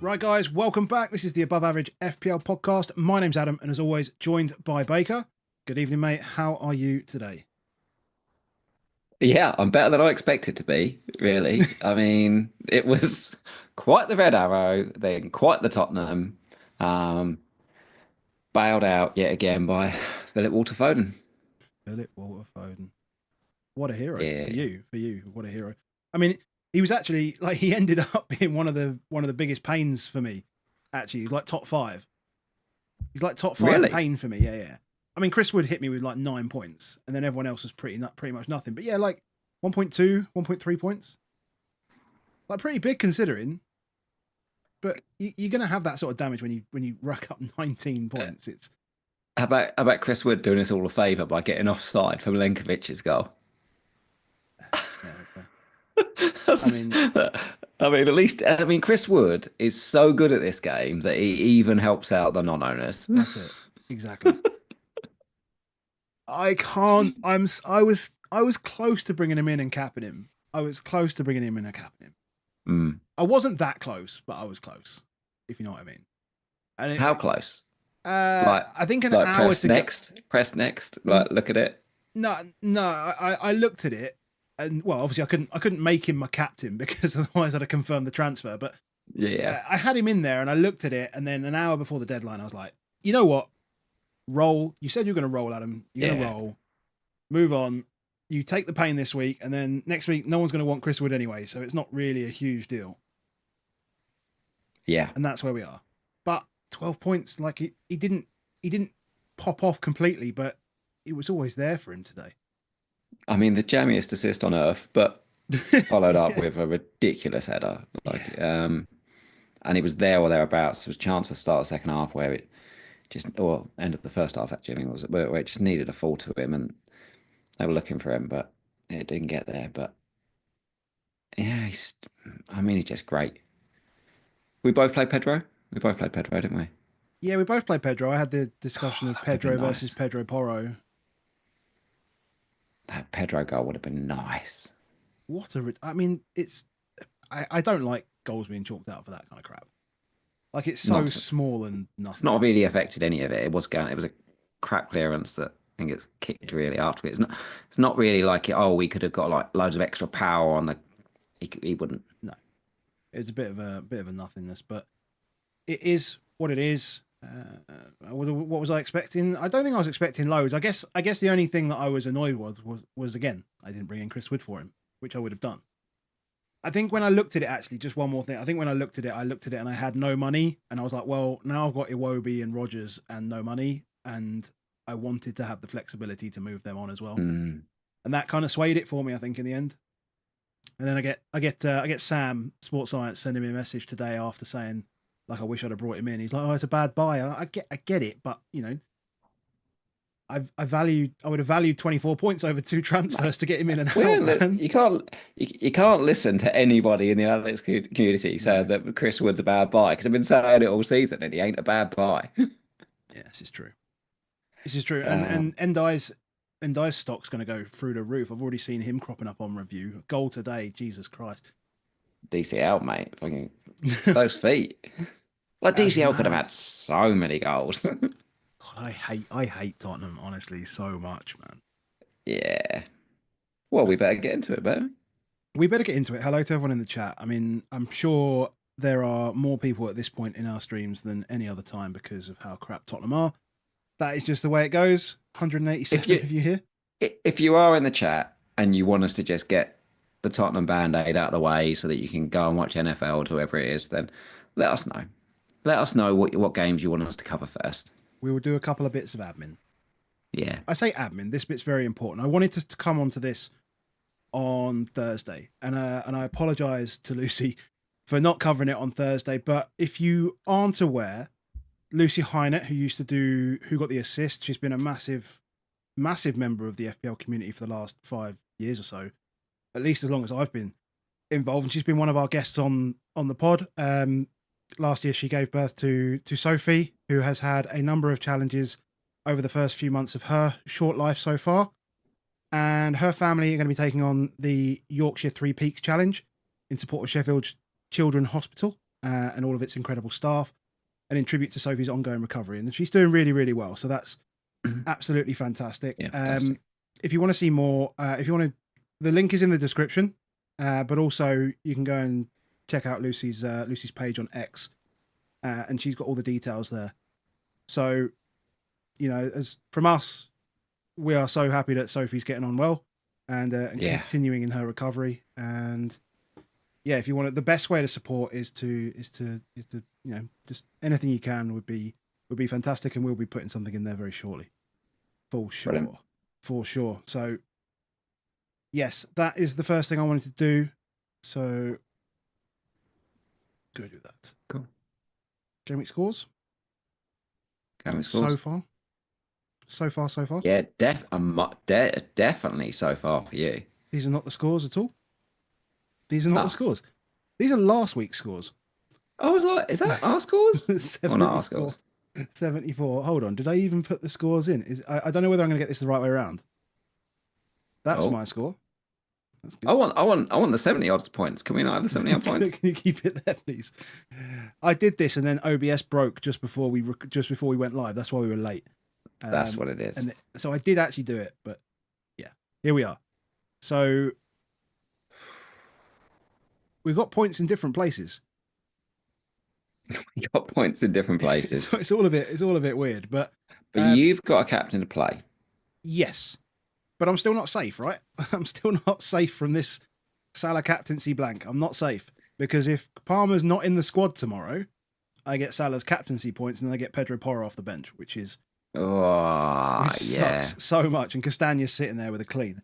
Right, guys, welcome back. This is the Above Average FPL podcast. My name's Adam, and as always, joined by Baker. Good evening, mate. How are you today? Yeah, I'm better than I expected to be, really. I mean, it was quite the Red Arrow, then quite the Tottenham, um, bailed out yet again by Philippe Foden. Philip Walter Foden. What a hero for Yeah, you. For you, what a hero. I mean, he was actually like he ended up being one of the biggest pains for me. Actually, he's like top five. He's like top five really? pain for me. Yeah, yeah. I mean, Chris Wood hit me with like 9 points, and then everyone else was pretty much nothing. But yeah, like 1.2, 1.3 points. Like pretty big considering. But you're going to have that sort of damage when you rack up 19 Uh, points. It's how about Chris Wood doing us all a favour by getting offside for Milenkovic's goal? yeah. I That's- mean, I mean, at least Chris Wood is so good at this game that he even helps out the non-owners. that's it exactly. I can't. I was close to bringing him in and capping him. I was close to bringing him in and capping him. Mm. I wasn't that close, but I was close. If you know what I mean. And How close? uh, Like, I think an like hour to go. press next. Like, look at it. No, no. I looked at it, and well, obviously I couldn't make him my captain because otherwise I'd have confirmed the transfer. But Yeah, I had him in there, and I looked at it, and then an hour before the deadline, I was like, you know what? Roll. You said you're going to roll, Adam. You're going to yeah, roll. Move on. You take the pain this week, and then next week, no one's going to want Chris Wood anyway, so it's not really a huge deal. yeah. And that's where we are. But 12 points, like he didn't pop off completely, but it was always there for him today. I mean, the jammiest assist on earth, but followed up Yeah, with a ridiculous header. yeah, And it was there or thereabouts. There was a chance to start the second half where it just, or end of the first half actually, I think it was, where it just needed a fall to him, and they were looking for him, but it didn't get there. But yeah, he's just great. We both played Pedro. We both played Pedro, didn't we? yeah. We both played Pedro. I had the discussion Oh, of that would have been Pedro versus nice. Pedro Porro. That Pedro goal would have been nice. I mean, I don't like goals being chalked out for that kind of crap. Like it's so Nonsense. small and It's not nothing. really affected any of it. It was a crap clearance that I think it's Yeah, kicked really after it. It's not really like oh we could have got like loads of extra power on the he wouldn't. no, it's a bit of a nothingness, but it is what it is. What was I expecting? I don't think I was expecting loads. I guess the only thing that I was annoyed was again I didn't bring in Chris Wood for him, which I would have done. I think when I looked at it, actually, just one more thing. I think when I looked at it and I had no money, and I was like, well, now I've got Iwobi and Rogers and no money, and I wanted to have the flexibility to move them on as well, Mm. and that kind of swayed it for me, I think, in the end. And then I get Sam Sports Science sending me a message today after saying like I wish I'd have brought him in. He's like, oh, it's a bad buy. I get it, but you know, I would have valued 24 points over two transfers to get him in and out, Well, look, man. you can't listen to anybody in the analytics community No, saying that Chris Wood's a bad buy because I've been saying it all season and he ain't a bad buy. yeah, this is true. This is true. And Um, and Endai's stock's going to go through the roof. I've already seen him cropping up on review. Goal today, Jesus Christ. DCL, mate, fucking those feet. Like That's DCL could have mad. had so many goals. God, I hate Tottenham honestly so much, man. Yeah. Well, we better get into it, better. We better get into it. Hello to everyone in the chat. I mean, I'm sure there are more people at this point in our streams than any other time because of how crap Tottenham are. That is just the way it goes. If 187 you of you here. if you are in the chat and you want us to just get the Tottenham Band-Aid out of the way so that you can go and watch NFL or whoever it is, then let us know. Let us know what games you want us to cover first. We will do a couple of bits of admin. Yeah. I say admin. This bit's very important. I wanted to come onto this on Thursday, and I apologise to Lucy for not covering it on Thursday. But if you aren't aware, Lucy Hynett, who got the assist, she's been a massive member of the FPL community for the last 5 years or so, at least as long as I've been involved. And she's been one of our guests on the pod. Last year, she gave birth to Sophie, who has had a number of challenges over the first few months of her short life so far. And her family are going to be taking on the Yorkshire Three Peaks Challenge in support of Sheffield Children's Hospital. and all of its incredible staff, and in tribute to Sophie's ongoing recovery. And she's doing really, really well. So that's absolutely fantastic. Yeah, fantastic. If you want to see more, if you want to, the link is in the description, but also you can go and check out Lucy's page on X, and she's got all the details there. So, as from us, we are so happy that Sophie's getting on well and continuing in her recovery. And yeah, if you want it, the best way to support is to just anything you can would be fantastic, and we'll be putting something in there very shortly, for sure. Brilliant. For sure. So yes, that is the first thing I wanted to do. So go do that. Cool. Game week scores. Game week scores. So far. Yeah, definitely so far for you. These are not the scores at all. These are not the scores. These are last week's scores. I was like, is that our scores? Or not our scores? 74. Hold on. Did I even put the scores in? I don't know whether I'm going to get this the right way around. That's my score. That's good. I want the 70 odd points. Can we not have the 70 odd points? Can you keep it there, please? I did this, and then OBS broke just before we went live. That's why we were late. That's what it is. And so I did actually do it, but yeah, here we are. So we've got points in different places. We got points in different places. It's all a bit weird, but you've got a captain to play. Yes, but I'm still not safe, right? I'm still not safe from this Salah captaincy blank. I'm not safe because if Palmer's not in the squad tomorrow, I get Salah's captaincy points, and then I get Pedro Porro off the bench, which sucks so much. And Castagne's sitting there with a clean.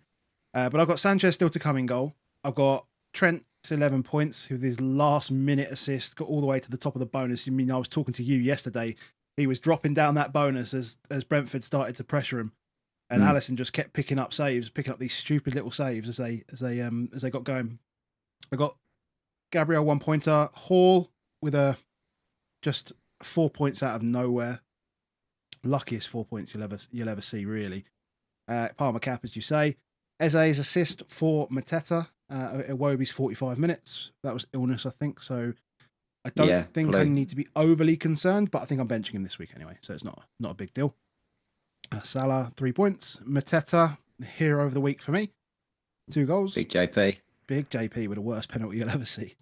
But I've got Sanchez still to come in goal. I've got Trent to 11 points, with his last minute assist, got all the way to the top of the bonus. I mean, I was talking to you yesterday. He was dropping down that bonus as Brentford started to pressure him, and Alisson just kept picking up these stupid little saves as they got going. I got Gabriel 1 pointer, Hall with just 4 points out of nowhere. Luckiest 4 points you'll ever see, really. Palmer cap, as you say. Eze's assist for Mateta. Iwobi's 45 minutes. That was illness, I think. So I don't think I need to be overly concerned, but I think I'm benching him this week anyway, so it's not a big deal. Salah, 3 points. Mateta, hero of the week for me. 2 goals. Big JP. Big JP with the worst penalty you'll ever see.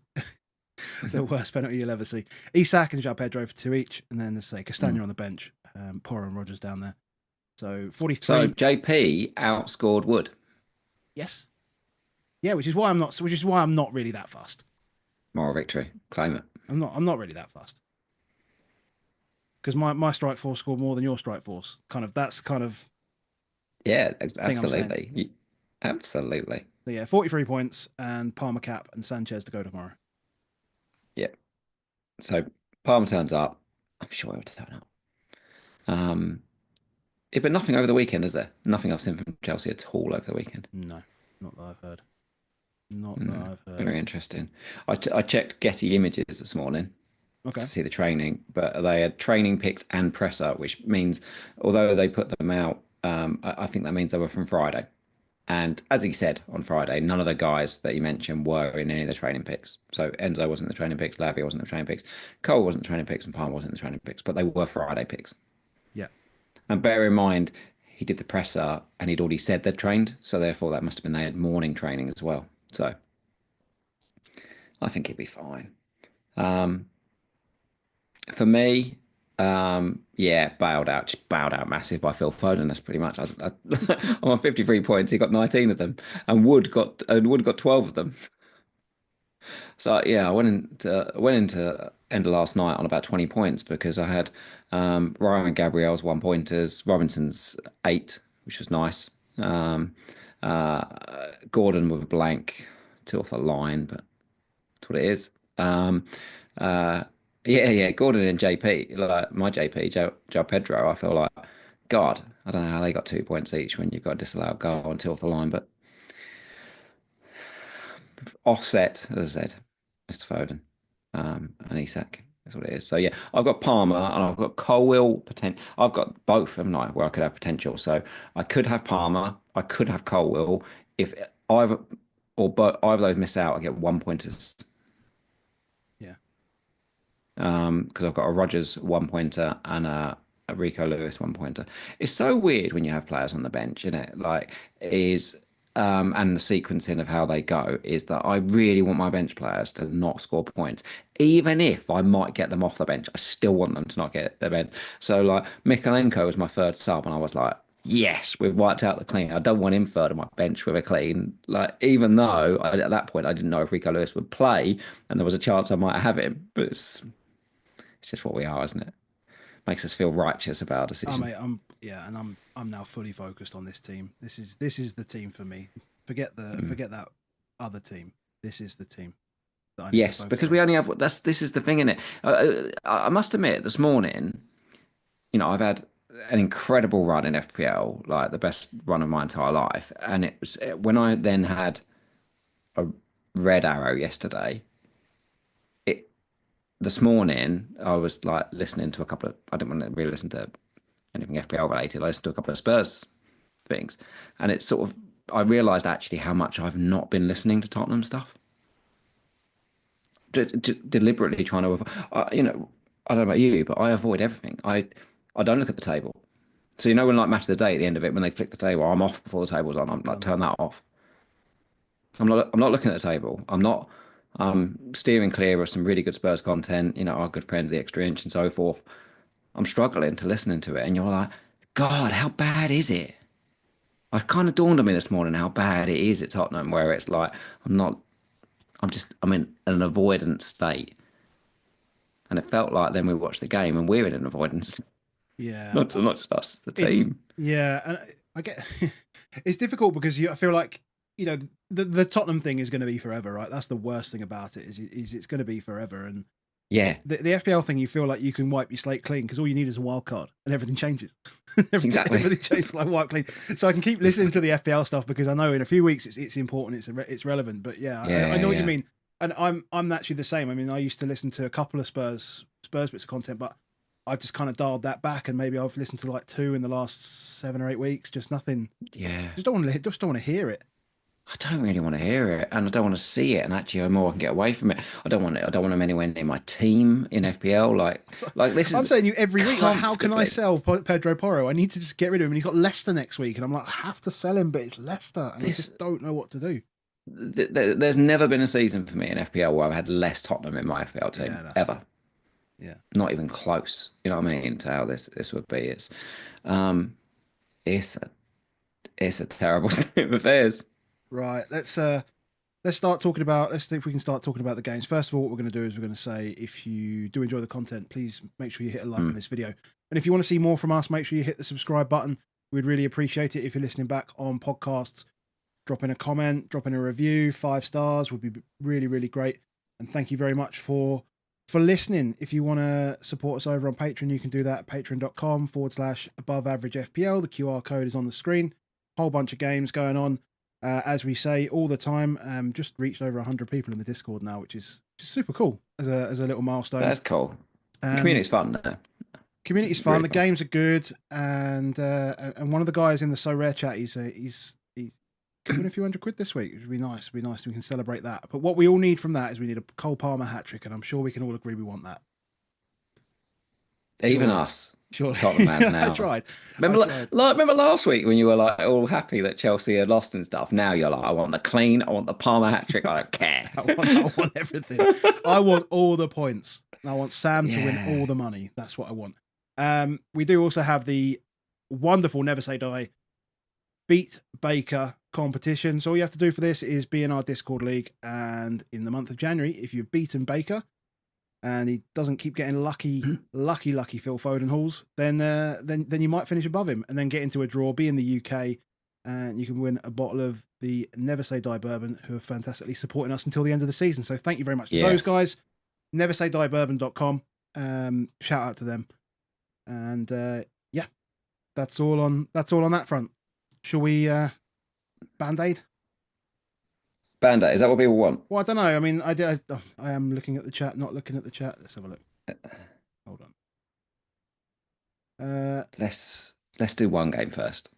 The worst penalty you'll ever see. Isak and João Pedro for 2 each, and then, let's say, Castagna on the bench. Porro and Rogers down there. So 43. So JP outscored Wood. Yes. Yeah, which is why I'm not really that fussed. Moral victory. Claim it. I'm not really that fussed. Because my strike force scored more than your strike force. That's kind of yeah, absolutely. Absolutely. So yeah, 43 points and Palmer cap and Sanchez to go tomorrow. Yeah. So Palmer turns up. I'm sure he'll turn up. Yeah, but nothing over the weekend, is there? Nothing I've seen from Chelsea at all over the weekend. No, not that I've heard. Not that I've heard. Very interesting. I checked Getty Images this morning to see the training, but they had training pics and presser, which means although they put them out, I think that means they were from Friday. And as he said on Friday, none of the guys that he mentioned were in any of the training pics. So Enzo wasn't in the training pics, Lavia wasn't in the training pics, Cole wasn't in the training pics, and Palmer wasn't in the training pics, but they were Friday pics. Yeah. And bear in mind, he did the presser and he'd already said they'd trained, so therefore that must have been they had morning training as well. So I think he'd be fine. For me, bailed out massive by Phil Foden. That's pretty much. I'm on 53 points. He got 19 of them, and Wood got 12 of them. So yeah, I went into end of last night on about 20 points because I had Ryan and Gabriel's 1 pointers, Robinson's 8, which was nice. Gordon with a blank, 2 off the line, but that's what it is. Gordon and JP, like my JP, João Pedro, I feel like, God, I don't know how they got 2 points each when you've got a disallowed goal on 2 off the line, but offset, as I said, Mr. Foden and Isak. That's what it is. So yeah, I've got Palmer and I've got Colwill potential. I've got both, haven't I? Where I could have potential. So I could have Palmer. I could have Colwill. If either of those miss out, I get 1 pointers. Yeah. because I've got a Rodgers 1 pointer and a Rico Lewis 1 pointer. It's so weird when you have players on the bench, isn't it? Like, is and the sequencing of how they go is that I really want my bench players to not score points, even if I might get them off the bench. I still want them to not get the bench. So like Mikalenko was my third sub, and I was like, yes, we've wiped out the clean. I don't want him third on my bench with a clean. Like, even though at that point I didn't know if Rico Lewis would play, and there was a chance I might have him, but it's just what we are, isn't it? Makes us feel righteous about our Oh decision. mate, and I'm now fully focused on this team. This is the team for me. Mm. Forget that other team. This is the team that I need to Yes, focus because on. we only have this is the thing in it. I must admit, this morning, I've had an incredible run in FPL, like the best run of my entire life. And it was when I then had a red arrow yesterday. It This morning I was like listening to a couple of. I didn't want to really listen to anything FPL related. I listened to a couple of Spurs things, and it's sort of I realised actually how much I've not been listening to Tottenham stuff. Deliberately trying to, I don't know about you, but I avoid everything. I don't look at the table. So when like match of the day at the end of it, when they click the table, I'm off before the table's on. I'm like, Done. turn that off. I'm not looking at the table. I'm not. I'm steering clear of some really good Spurs content. Our good friends, the Extra Inch, and so forth. I'm struggling to listening to it, and you're like, God, how bad is it? It kind of dawned on me this morning how bad it is at Tottenham, where it's like I'm not. I'm in an avoidance state, and it felt like then we watched the game and we're in an avoidance. Yeah, Not just us, the it's team. yeah, and I get it's difficult because I feel like the Tottenham thing is going to be forever, right? That's the worst thing about it is it's going to be forever, and Yeah, the FPL thing, you feel like you can wipe your slate clean because all you need is a wild card and everything changes. exactly. Everything changes like wipe clean. So I can keep listening to the FPL stuff because I know in a few weeks it's important, it's relevant. But yeah, I Yeah, know what you yeah. mean, and I'm actually the same. I mean, I used to listen to a couple of Spurs bits of content, but I've just kind of dialed that back, and maybe I've listened to like two in the last 7 or 8 weeks. Just nothing. Yeah. Just don't want to hear it. I don't really want to hear it, and I don't want to see it. And actually, the more I can get away from it, I don't want it. I don't want them anywhere near my team in FPL. Like this I'm is saying you every week, like, how can I comfortably. sell Pedro Porro? I need to just get rid of him. And he's got Leicester next week, and I'm like, I have to sell him, but it's Leicester, and I This just don't know what to do. there's never been a season for me in FPL where I've had less Tottenham in my FPL Yeah, team that's ever. fair. Yeah. Not even close. You know what I mean? To how this would be. Um, it's a it's a terrible state of affairs. Right. Let's start talking about. Let's see if we can start talking about the games. First of all, what we're going to do is we're going to say if you do enjoy the content, please make sure you hit a like on Mm. this video, and if you want to see more from us, make sure you hit the subscribe button. We'd really appreciate it if you're listening back on podcasts. Drop in a comment, drop in a review. 5 stars would be really, really great. And thank you very much for listening. If you want to support us over on Patreon, you can do that at patreon.com/above average FPL. The QR code is on the screen. Whole bunch of games going on. As we say all the time, just reached over 100 people in the Discord now, which is just super cool as a little milestone. That's cool. The And community's fun. No? community's fun. Really The fun. games are good, and one of the guys in the So Rare chat, he's could win a few hundred quid this week. It would be nice. It'd be nice. We can celebrate that. But what we all need from that is we need a Cole Palmer hat trick, and I'm sure we can all agree we want that. Even Surely, us, surely. Tottenham fans I now. tried. I Remember, tried. remember last week when you were like all happy that Chelsea had lost and stuff. Now you're like, I want the clean, I want the Palmer hat trick. I don't care. I want everything. I want all the points. I want Sam to win Yeah. all the money. That's what I want. We do also have the wonderful Never Say Die Beat Baker competition. So all you have to do for this is be in our Discord league, and in the month of January, if you've beaten Baker and he doesn't keep getting lucky Phil Foden hauls, then you might finish above him and then get into a draw, be in the UK, and you can win a bottle of the Never Say Die bourbon, who are fantastically supporting us until the end of the season. So thank you very much to those Yes. guys. NeverSayDieBourbon.com. Shout out to them. And yeah, that's all on that front. Shall we Band-Aid? Band-Aid, is that what people want? Well, I don't know. I mean, I am looking at the chat, not looking at the chat. Let's have a look. Hold on. Let's do one game first.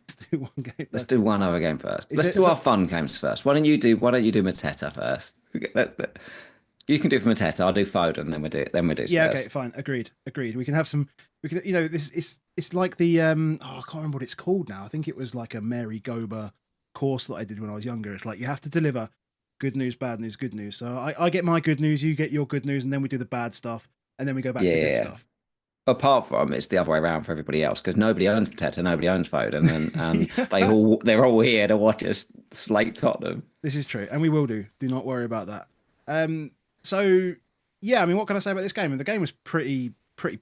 Let's do one game. Let's do one other game first. Is Let's it- do is our it- fun games first. Why don't you do Mateta first? You can do for Mateta. I'll do Foden, then we do Yeah, okay, Spurs. fine. Agreed. We can have some. We can, this it's like the oh, I can't remember what it's called now. I think it was like a Mary Gober course that I did when I was younger. It's like you have to deliver good news, bad news, good news. So I get my good news, you get your good news, and then we do the bad stuff, and then we go back Yeah, to yeah, good yeah. stuff. Apart from it's the other way around for everybody else because nobody owns Mateta, nobody owns Foden, and Yeah, they're all here to watch us slate Tottenham. this is true, and we will do. Do not worry about that. Um, so yeah, I mean, what can I say about this game? The game was pretty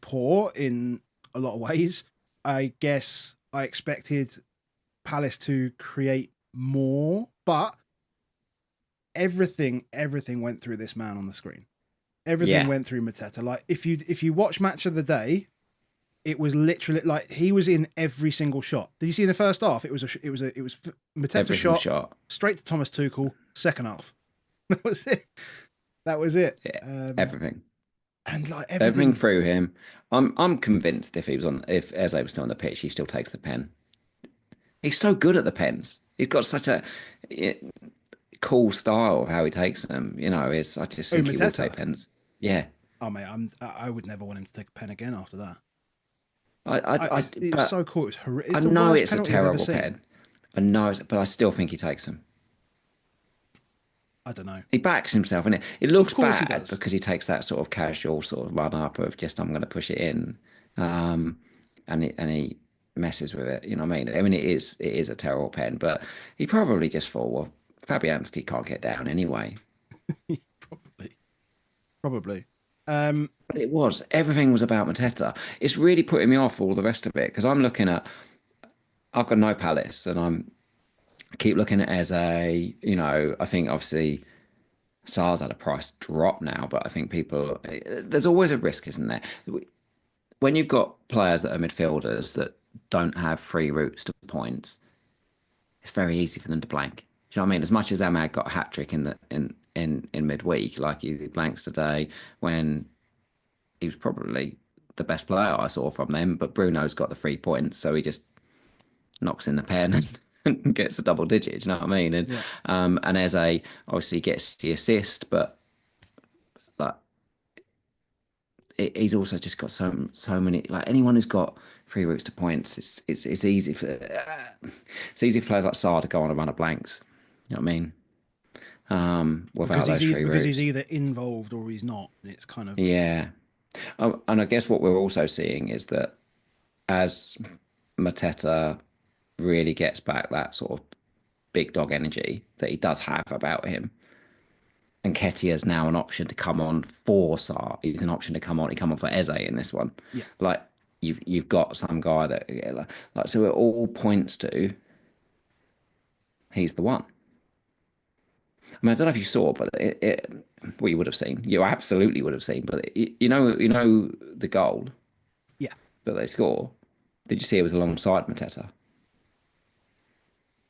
poor in a lot of ways. I guess I expected Palace to create more, but everything went through this man on the screen. Everything Yeah, went through Mateta. Like if you watch Match of the Day, it was literally like he was in every single shot. Did you see in the first half? It was Mateta every single shot shot. straight to Thomas Tuchel. Second half, that was it. That was it. Yeah, everything, And like everything everything. through him. I'm convinced if Eze was still on the pitch, he still takes the pen. He's so good at the pens. He's got such a eh, cool style of how he takes them. Is I just Oh, think he will take Mateta. pens. Yeah, Oh mate, I would never want him to take a pen again after that. It was but so cool. I It's the know worst it's a penalty I've ever terrible seen. pen. I know, but I still think he takes them. I don't know. He backs himself, and it Of looks course he bad does. because he takes that sort of casual sort of run up of just I'm going to push it in, um, and he messes with it. You know what I mean? I mean it is a terrible pen, but he probably just thought, well, Fabianski can't get down anyway. Probably. Probably. Um, But everything was about Mateta. It's really putting me off all the rest of it because I've got no Palace, and I keep looking at it as I think obviously. SARS had a price drop now, but I think there's always a risk, isn't there? When you've got players that are midfielders that don't have free routes to points, it's very easy for them to blank. Do you know what I mean? As much as Ahmad got a hat trick in midweek, like he blanks today when he was probably the best player I saw from them, but Bruno's got the 3 points, so he just knocks in the pen and gets a double digit. Do you know what I mean? yeah. And Eze obviously gets the assist, but like he's also just got so many. Like anyone who's got free routes to points, it's easy for it's easy for players like Saar to go on a run of blanks. You know what I mean? Without those free Because he's routes. either involved or he's not. It's kind of Yeah. And I guess what we're also seeing is that as Mateta really gets back that sort of big dog energy that he does have about him, and Nketiah's now an option to come on for Sar. He's an option to come on. He come on for Eze in this one. yeah. Like you've got some guy that like so it all points to he's the one. I mean, I don't know if you saw, but well, you would have seen. You absolutely would have seen. But you know the goal Yeah. that they score. Did you see it was alongside Mateta?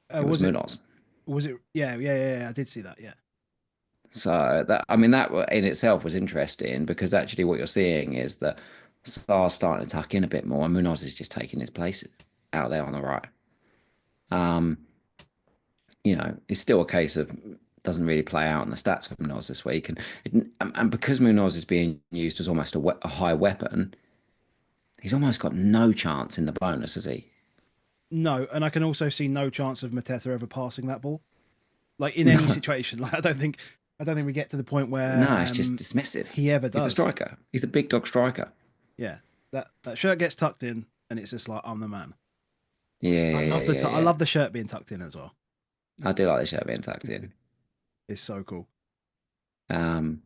It was Was it? Munoz. Was it? Yeah. I did see that. Yeah. So that I mean that in itself was interesting because actually what you're seeing is that Sar's starting to tuck in a bit more and Munoz is just taking his place out there on the right. Um, it's still a case of doesn't really play out in the stats for Munoz this week, and because Munoz is being used as almost a high weapon, he's almost got no chance in the bonus, has he? No, and I can also see no chance of Mateta ever passing that ball, like in any No, situation. Like I don't think we get to the point no, where it's just dismissive. he ever He's a does. striker. He's a big dog striker. Yeah, that shirt gets tucked in, and it's just like I'm the man. Yeah, yeah, yeah, yeah, I yeah. love the shirt being tucked in as well. I do like the shirt being tucked in. It's so cool. Um,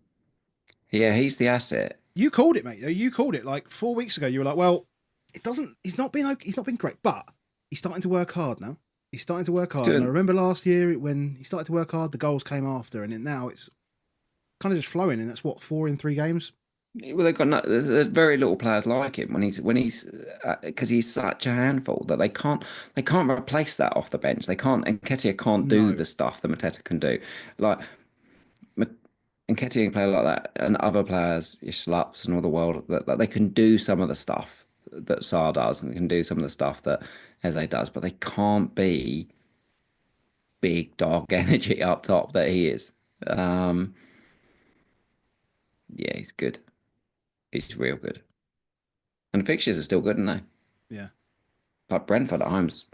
yeah, he's the asset. You called it, mate. You called it like 4 weeks ago. You were like, "Well, it doesn't. He's not been great, but he's starting to work hard now. He's starting to work He's hard." And I doing remember last year when he started to work hard, the goals came after, and now it's kind of just flowing. And that's what 4 in 3 games. well. They've got no, there's very little players like him when he's because he's such a handful that they can't replace that off the bench. They can't and Nketiah can't do No, the stuff that Mateta can do. Like Nketiah can play like that, and other players, your Schlaps and all the world that they can do some of the stuff that Sar does, and can do some of the stuff that Eze does, but they can't be big dog energy up top that he is. Um, Yeah, he's good. He's real good. And the fixtures are still good, aren't they? Yeah. Like Brentford at home's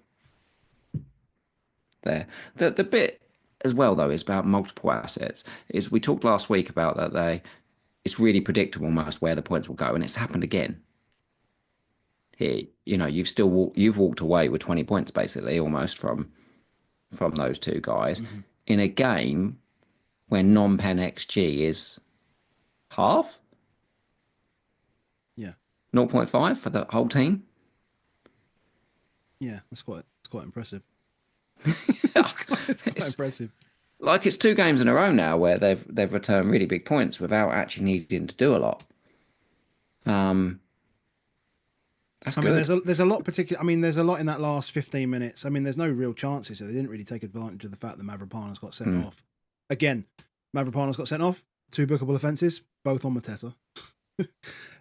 there. The bit as well though is about multiple assets. Is we talked last week about that it's really predictable almost where the points will go, and it's happened again. Here, you've walked away with 20 points basically almost from those two guys Hmm. in a game where non-pen XG is half, Yeah. 0.5 for the whole team. Yeah. It's quite impressive. It's quite It's impressive. like it's two games in a row now where they've returned really big points without actually needing to do a lot. Um, that's I mean, good. there's a lot particular. I mean, there's a lot in that last 15 minutes. I mean, there's no real chances. So they didn't really take advantage of the fact that Mavropanos got sent Mm. off. Again, Mavropanos got sent off. 2 bookable offences, both on Mateta.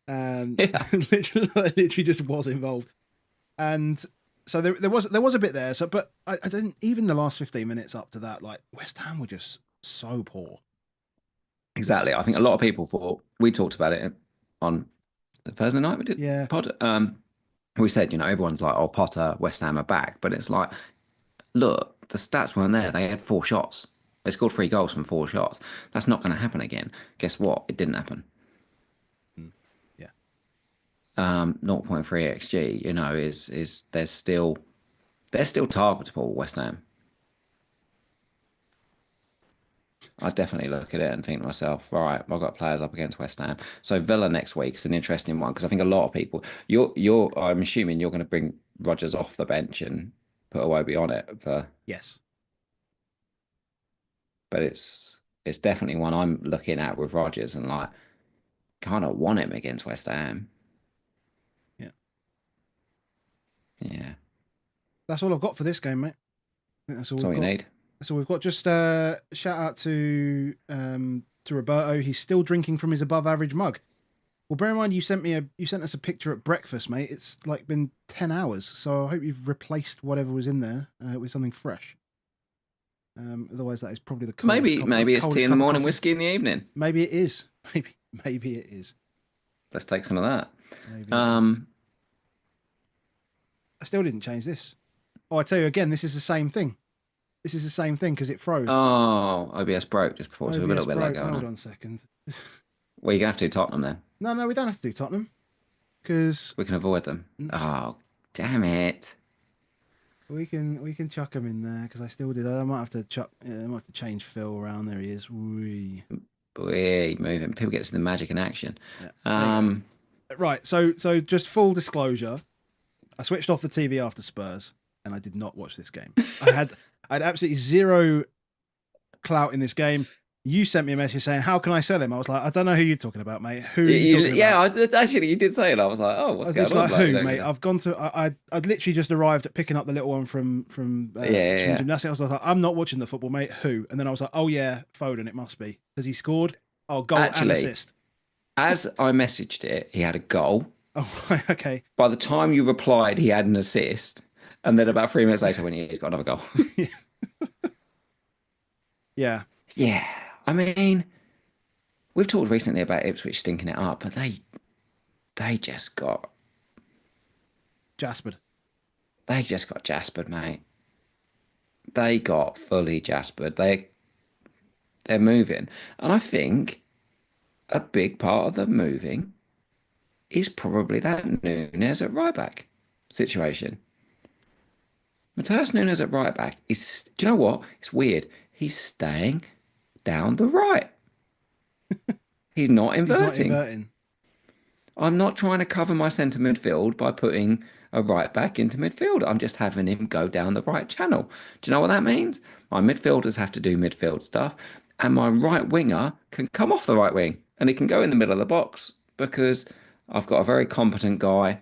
And Yeah. literally just was involved. And so there was a bit there. So, but I didn't even the last 15 minutes up to that. Like West Ham were just so poor. Exactly. I think a lot of people thought we talked about it on Thursday night we did Yeah, pod. We said, everyone's like, oh, Potter, West Ham are back. But it's like, look, the stats weren't there. They had 4 shots. They scored 3 goals from 4 shots. That's not going to happen again. Guess what? It didn't happen. mm, yeah. 0.3 XG, is they're still targetable, West Ham. I definitely look at it and think to myself, right, I've got players up against West Ham. So Villa next week is an interesting one because I think a lot of people, I'm assuming you're going to bring Rodgers off the bench and put Iwobi on it Yes. but it's definitely one I'm looking at with Rodgers and like kind of want him against West Ham. Yeah. Yeah, That's all I've got for this game, mate. I think that's all that's we've all you got. need. So we've got just shout out to Roberto. He's still drinking from his above average mug. Well, bear in mind you sent us a picture at breakfast, mate. It's like been 10 hours, so I hope you've replaced whatever was in there with something fresh. Otherwise, that is probably the Maybe it's tea coldest in the cup of morning, coffee. whiskey in the evening. Maybe it is. Maybe it is. Let's take some of that. Maybe it is. I still didn't change this. Oh, I tell you again, this is the same thing. This is the same thing because it froze. Oh, OBS broke just before, so we're a OBS little bit late broke. going Hold on. on a second. Well, you're going to have to do Tottenham then. No, we don't have to do Tottenham because We can avoid them. Oh, damn it. we can chuck him in there because I still did. I might have to chuck. I might have to change Phil around. There he is. Wee. Boy, moving. People get to the magic in action. Yeah, there you go. Right. So just full disclosure, I switched off the TV after Spurs and I did not watch this game. I had absolutely zero clout in this game. You sent me a message saying, "How can I sell him?" I was like, "I don't know who you're talking about, mate. Who are you talking about?" Actually, you did say it. I was like, oh, I what's was going just on? like, Like, "Who, mate?" I've gone to. I'd literally just arrived at picking up the little one from Yeah. gymnastics. I was like, "I'm not watching the football, mate. Who?" And then I was like, "Oh yeah, Foden. It must be because he scored. Oh, goal and Actually, assist." As I messaged it, he had a goal. Oh, right, okay. By the time you replied, he had an assist. And then about 3 minutes later, when he's got another goal. Yeah. Yeah. I mean, we've talked recently about Ipswich stinking it up, but they just got Jaspered. jaspered, mate. They got fully jaspered. They're moving. And I think a big part of the moving is probably that Nunes at right back situation. Mateus Nunes at right back is, do you know what? It's weird. He's staying down the right. He's not He's not inverting. inverting. I'm not trying to cover my centre midfield by putting a right back into midfield. I'm just having him go down the right channel. Do you know what that means? My midfielders have to do midfield stuff, and my right winger can come off the right wing and he can go in the middle of the box because I've got a very competent guy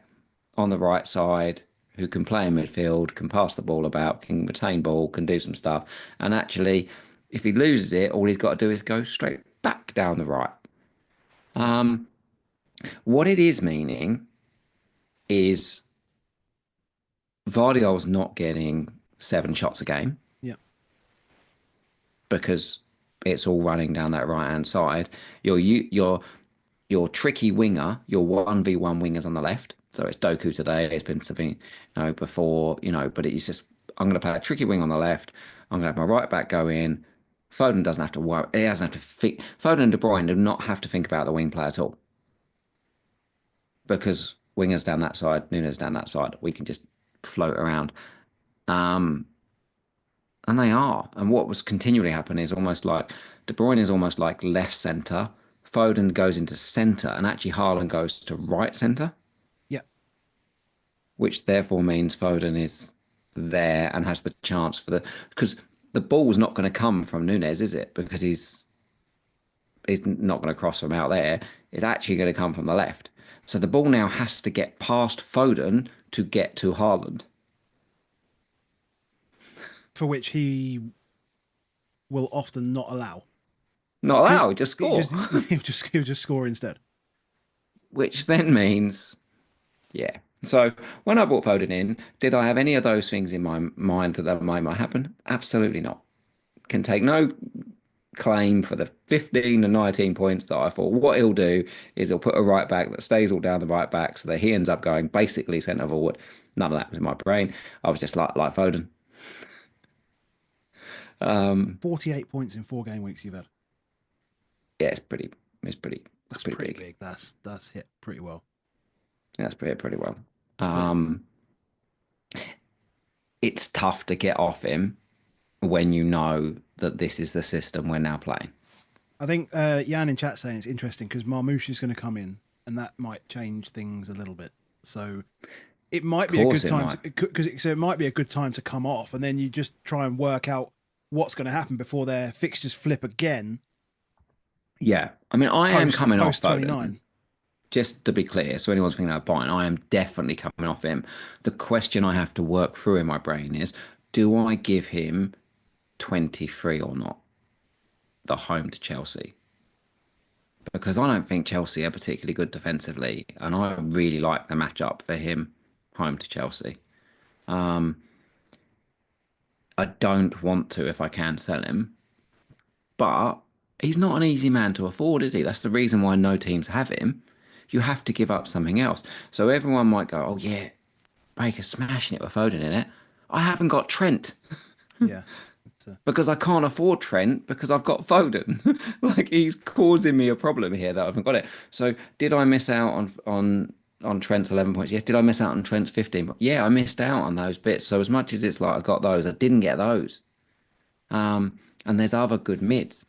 on the right side who can play in midfield, can pass the ball about, can retain ball, can do some stuff. And actually, if he loses it, all he's got to do is go straight back down the right. What it is meaning is Vardiol's not getting 7 shots a game Yeah. because it's all running down that right hand side. You're your tricky winger, your 1v1 wingers on the left. So it's Doku today. It's been something, before, but it's just, I'm going to play a tricky wing on the left. I'm going to have my right back go in. Foden doesn't have to worry. He doesn't have to think. Foden and De Bruyne do not have to think about the wing play at all because wingers down that side, Nunes down that side, we can just float around. Um, and they are. And what was continually happening is almost like De Bruyne is almost like left centre. Foden goes into centre, and actually Haaland goes to right centre, Yeah. which therefore means Foden is there and has the chance for because the ball's not going to come from Nunes, is it? Because he's not going to cross from out there. It's actually going to come from the left. So the ball now has to get past Foden to get to Haaland. For which he will often not allow. Not allow, just score. He'll just score instead. Which then means, yeah. So when I brought Foden in, did I have any of those things in my mind that might happen? Absolutely not. Can take no claim for the 15 and 19 points that I thought what he'll do is he'll put a right back that stays all down the right back so that he ends up going basically centre forward. None of that was in my brain. I was just like Foden. 48 points in 4 game weeks you've had. Yeah, it's pretty That's pretty big. That's hit pretty well. Yeah, that's pretty well. It's tough to get off him when you know that this is the system we're now playing. I think Jan in chat saying it's interesting because Marmoush is going to come in and that might change things a little bit. So it might be a good time so it might be a good time to come off and then you just try and work out what's going to happen before their fixtures flip again. Yeah, I mean, I am coming off Foden. 29. Just to be clear, so anyone's thinking about buying, I am definitely coming off him. The question I have to work through in my brain is, do I give him 23 or not? The home to Chelsea. Because I don't think Chelsea are particularly good defensively, and I really like the matchup for him home to Chelsea. I don't want to if I can sell him, but he's not an easy man to afford, is he? That's the reason why no teams have him. You have to give up something else. So everyone might go, oh yeah, Baker's smashing it with Foden in it. I haven't got Trent. Yeah. Because I can't afford Trent because I've got Foden. Like he's causing me a problem here that I haven't got it. So did I miss out on Trent's 11 points? Yes. Did I miss out on Trent's 15? Yeah, I missed out on those bits. So as much as it's like I got those, I didn't get those. And there's other good mids.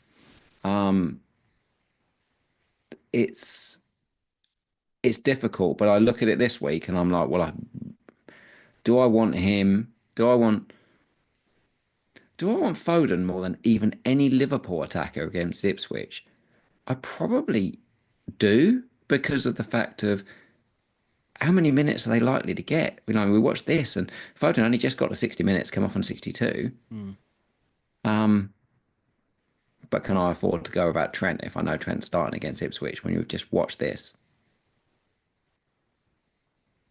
It's difficult, but I look at it this week and I'm like, well, do I want him? Do I want Foden more than even any Liverpool attacker against Ipswich? I probably do because of the fact of how many minutes are they likely to get? We watched this and Foden only just got to 60 minutes, come off on 62. But can I afford to go about Trent if I know Trent's starting against Ipswich when you've just watched this?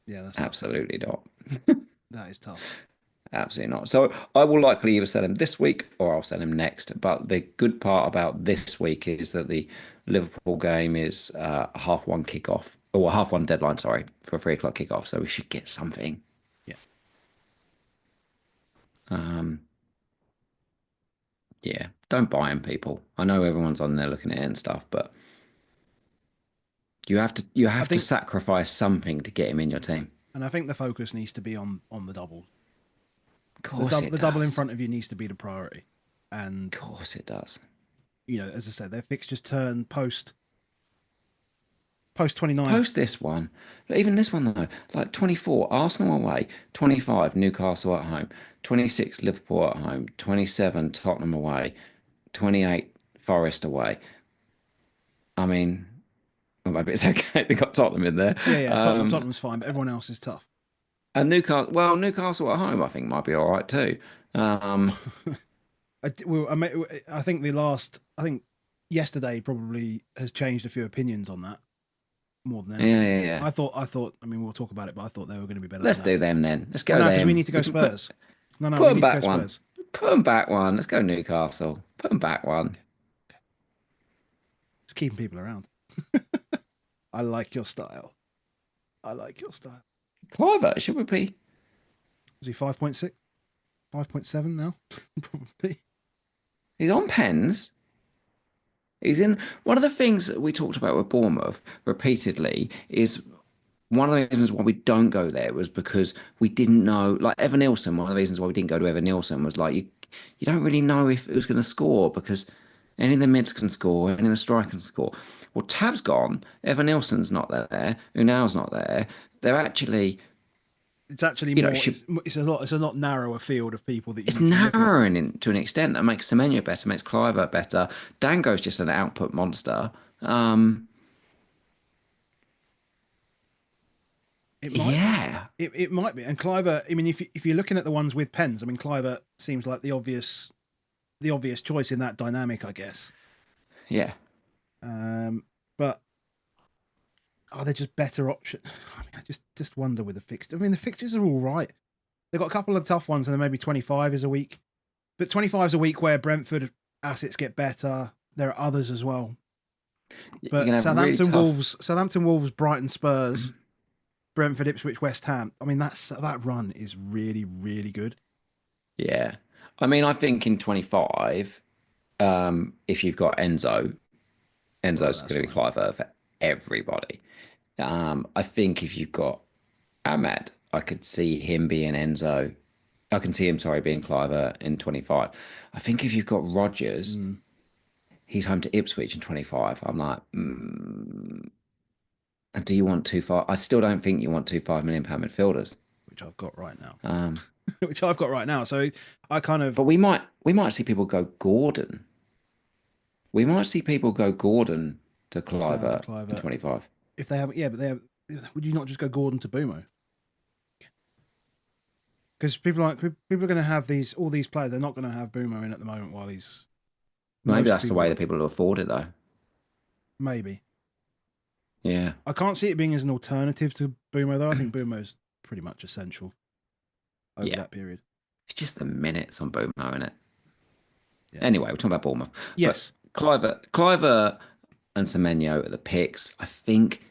Yeah, that's absolutely tough. Not. That is tough. Absolutely not. So I will likely either sell him this week or I'll sell him next. But the good part about this week is that the Liverpool game is 1:30 kickoff, or 1:30 deadline, sorry, for a 3 o'clock kickoff. So we should get something. Yeah. Yeah. Don't buy him, people. I know everyone's on there looking at it and stuff, but you have to sacrifice something to get him in your team. And I think the focus needs to be on the double. Of course the double in front of you needs to be the priority. And of course it does. As I said, their fixtures turn post 29. Post this one. But even this one though, like 24, Arsenal away, 25, Newcastle at home, 26, Liverpool at home, 27, Tottenham away, 28, Forest away. I mean, well, maybe it's okay. They got Tottenham in there. Yeah. Tottenham's fine, but everyone else is tough. And Newcastle at home, I think might be all right too. I think yesterday probably has changed a few opinions on that more than anything. Yeah. I thought. I mean, we'll talk about it, but I thought they were going to be better. Let's do them then. Let's go. No, them because we need to go Spurs. Put them back one. Put them back one. Let's go Newcastle. Put them back one. Just keeping people around. I like your style. I like your style. Cliver, should we be? Is he 5.6? 5.7 now? Probably. He's on pens. He's in one of the things that we talked about with Bournemouth repeatedly is one of the reasons why we don't go there was because we didn't know, like Evan Nilsson, one of the reasons why we didn't go to Evan Nilsson was like you don't really know if it was going to score because any of the mids can score, any of the strikers can score. Well, Tav's gone, Evan Nilsson's not there, Unal's not there. They're actually, It's actually you know, more. It's a lot narrower field of people that you it's need to be looking at. narrowing in, to an extent that makes Semenyo better, makes Cliver better. Dango's just an output monster. It might be. Yeah, It might be. And Cliver, I mean, if you're looking at the ones with pens, I mean, Cliver seems like the obvious choice in that dynamic, I guess. yeah. But are they just better options? I mean, I just wonder with the fixtures. I mean, the fixtures are all right. They've got a couple of tough ones, and then maybe 25 is a week. But 25 is a week where Brentford assets get better. There are others as well. You're But gonna have a really Southampton Wolves, Brighton, Spurs, Brentford, Ipswich, West Ham. I mean, that run is really, really good. Yeah. I mean, I think in 25, if you've got Well, Enzo's that's going to be fine. Cliver for everybody. I think if you've got Ahmed, I could see him being Enzo. I can see him, sorry, being Cliver in 25. I think if you've got Rodgers, Mm, he's home to Ipswich in 25. I'm like, do you want two five? I still don't think you want two £5 million midfielders. which I've got right now. Um, Which I've got right now. So I kind of but we might see people go Gordon. We might see people go Gordon to down to Cliver in Cliver 25. if they have. Yeah, but they have. Would you not just go Gordon to Bumo? Because people are going to have all these players. They're not going to have Bumo in at the moment while he's Maybe most that's the way people that people will afford it, though. maybe. Yeah. I can't see it being as an alternative to Bumo though. I think Bumo's pretty much essential over Yeah. that period. It's just the minutes on Boomo, isn't it? Yeah. Anyway, we're talking about Bournemouth. Yes. But Cliver and Semenyo are the picks. I think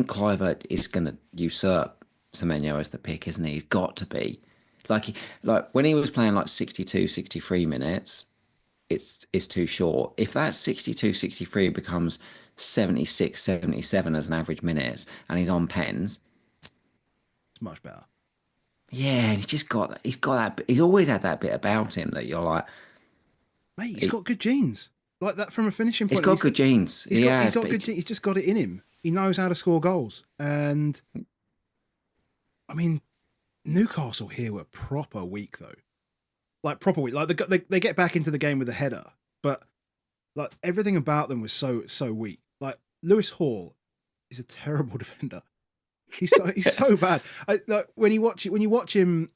Cliver is going to usurp Semenyo as the pick, isn't he? He's got to be. Like when he was playing like 62, 63 minutes, it's too short. If that 62, 63 becomes 76, 77 as an average minutes and he's on pens, It's much better. yeah, and he's got that he's always had that bit about him that you're like, Mate, he's he, got good genes. Like that from a finishing he's point. got good genes. He's He got he's has, got but good genes. He's just got it in him. He knows how to score goals. And I mean, Newcastle here were proper weak though. Like proper weak. Like they get back into the game with a header, but like everything about them was so weak. Like Lewis Hall is a terrible defender. He's so bad. Like when you watch him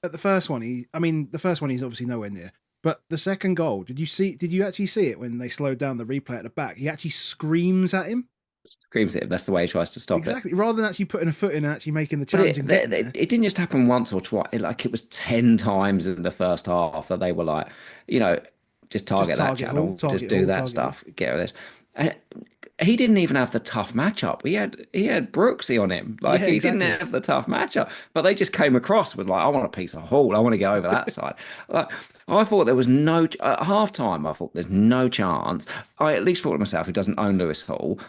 at the first one, the first one he's obviously nowhere near. But the second goal, did you actually see it when they slowed down the replay at the back? He actually screams at him. screams it if that's the way he tries to stop it. Exactly. Rather than actually putting a foot in and actually making the But challenge and getting there. it didn't just happen once or twice. It was 10 times in the first half that they were like, you know, just Just target that target Hall, channel, just target do Hall, that target Hall. stuff, get rid of this. And he didn't even have the tough matchup. He had Brooksy on him. Like Yeah, he didn't exactly. have the tough matchup. But they just came across was like, I want a piece of Hall. I want to go over that side. Like I thought there was no at half time. I thought there's no chance. I at least thought to myself, who doesn't own Lewis Hall,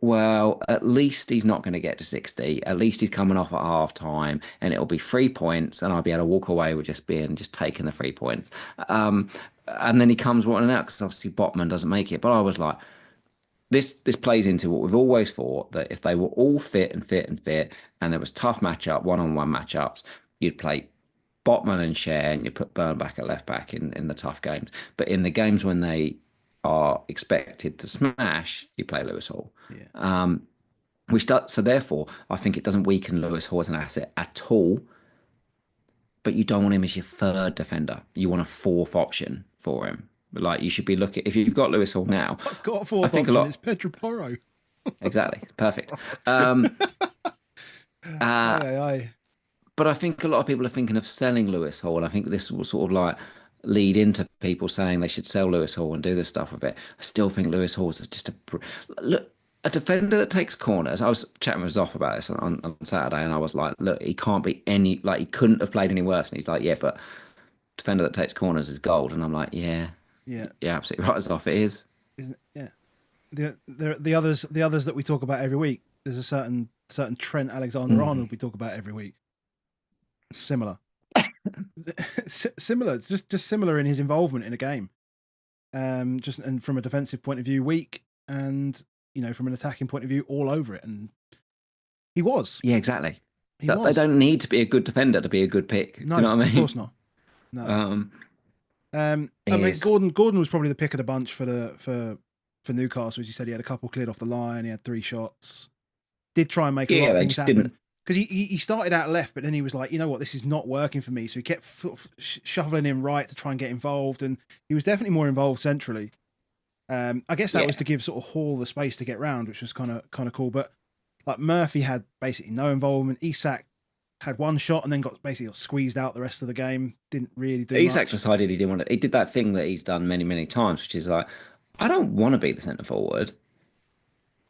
well, at least he's not going to get to 60. At least he's coming off at half time and it'll be 3 points and I'll be able to walk away with just taking the 3 points. And then he comes wanting out because obviously Botman doesn't make it. But I was like, this plays into what we've always thought that if they were all fit and fit and fit and there was tough matchup, one-on-one matchups, you'd play Botman and Share and you put Burn back at left back in the tough games. But in the games when they are expected to smash, you play Lewis Hall. Yeah. So therefore, I think it doesn't weaken Lewis Hall as an asset at all. But you don't want him as your third defender. You want a fourth option for him. Like you should be looking if you've got Lewis Hall now. I've got a I fourth think a option. lot It's Pedro Porro. exactly perfect. Um, Aye, uh, aye, aye. but I think a lot of people are thinking of selling Lewis Hall. And I think this will sort of like lead into people saying they should sell Lewis Hall and do this stuff with it. I still think Lewis Hall is just look. a defender that takes corners. I was chatting with Zoff about this on Saturday, and I was like, look, he can't be any like he couldn't have played any worse. And he's like, yeah, but defender that takes corners is gold. And I'm like, yeah, Yeah, yeah, absolutely right, Zoff. It is. isn't it? Yeah. The others that we talk about every week. There's a certain Trent Alexander-Arnold we talk about every week. Similar, similar, just similar in his involvement in a game. Just and from a defensive point of view, weak, and from an attacking point of view, all over it. And he was, Yeah, exactly. he They was. don't need to be a good defender to be a good pick. Do No, you know what I of mean? course not. No. I mean, Yes. Gordon was probably the pick of the bunch for Newcastle. As you said, he had a couple cleared off the line. He had 3 shots. Did try and make a lot Yeah, of they things just happen. didn't. Because he started out left, but then he was like, you know what, this is not working for me. So he kept shoveling in right to try and get involved, and he was definitely more involved centrally. I guess that Yeah. was to give sort of Hall the space to get round, which was kind of cool. But like Murphy had basically no involvement. Isak had 1 shot and then got squeezed out the rest of the game. Didn't really do Isak much. decided he didn't want to. He did that thing that he's done many, many times, which is like, I don't want to be the centre forward.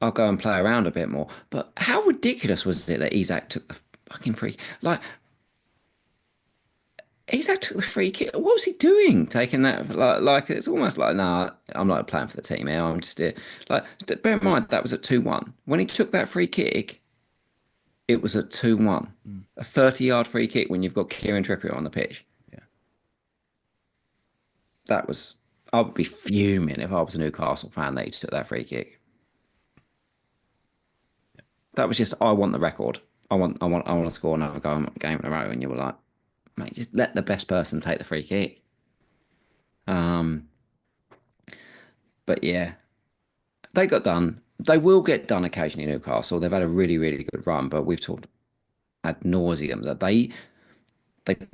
I'll go and play around a bit more. But how ridiculous was it that Isak took the fucking free? Like, Isak took the free kick. What was he doing? Taking that, like it's almost like, nah, I'm not playing for the team here. I'm just here. Like, bear in mind, that was at 2-1. When he took that free kick, it was at 2-1. Mm, A 30-yard free kick when you've got Kieran Trippier on the pitch. yeah, That was, I would be fuming if I was a Newcastle fan that he took that free kick. That was just, I want the record. I want to score another game in a row. And you were like, mate, just let the best person take the free kick. But yeah, they got done. They will get done occasionally, Newcastle. They've had a really, really good run, but we've talked ad nauseum that they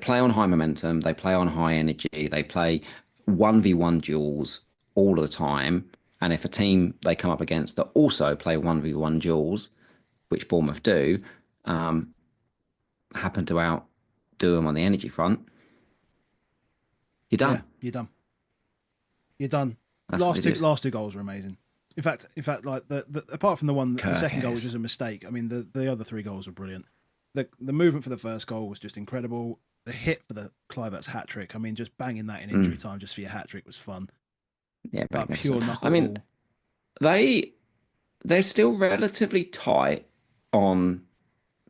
play on high momentum, they play on high energy, they play 1v1 duels all the time. And if a team they come up against that also play 1v1 duels, which Bournemouth do, happen to outdo them on the energy front, you're yeah, done. you're done. You're done. That's what they did. Last 2 goals were amazing. In fact, like apart from the second goal, which Kirkes. was a mistake. I mean, the other 3 goals were brilliant. The movement for the first goal was just incredible. The hit for the Kluivert's hat trick. I mean, just banging that in injury time just for your hat trick was fun. Yeah, Like pure magnificent. I mean, knuckleball. they they're still relatively tight on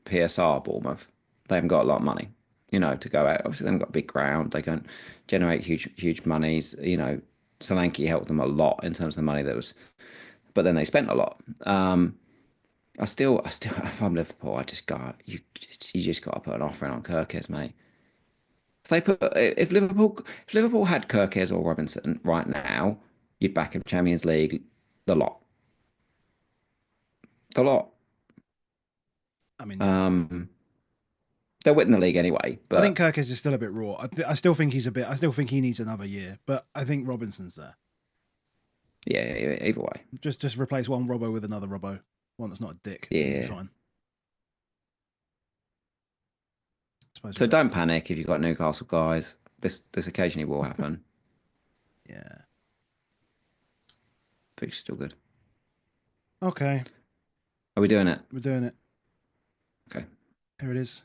PSR, Bournemouth. They haven't got a lot of money, to go out. Obviously, they haven't got a big ground. They don't generate huge monies. Solanke helped them a lot in terms of the money that was, but then they spent a lot. If I'm Liverpool, I just got you just got to put an offer in on Kirkes, mate. If Liverpool had Kirkes or Robinson right now, you'd back him Champions League, the lot, the lot. I mean, yeah. Um, they'll win the league anyway, I think but Kirkes is still a bit raw. I still think he's a bit. I still think he needs another year. But I think Robinson's there. yeah, either way, Just replace one Robbo with another Robbo, one that's not a dick. It'll be yeah. fine. I suppose. So don't panic if you've got Newcastle guys. This occasionally will happen. Yeah. Fixture's still good. Okay, Are we doing it? we're doing it. Okay. Here it is.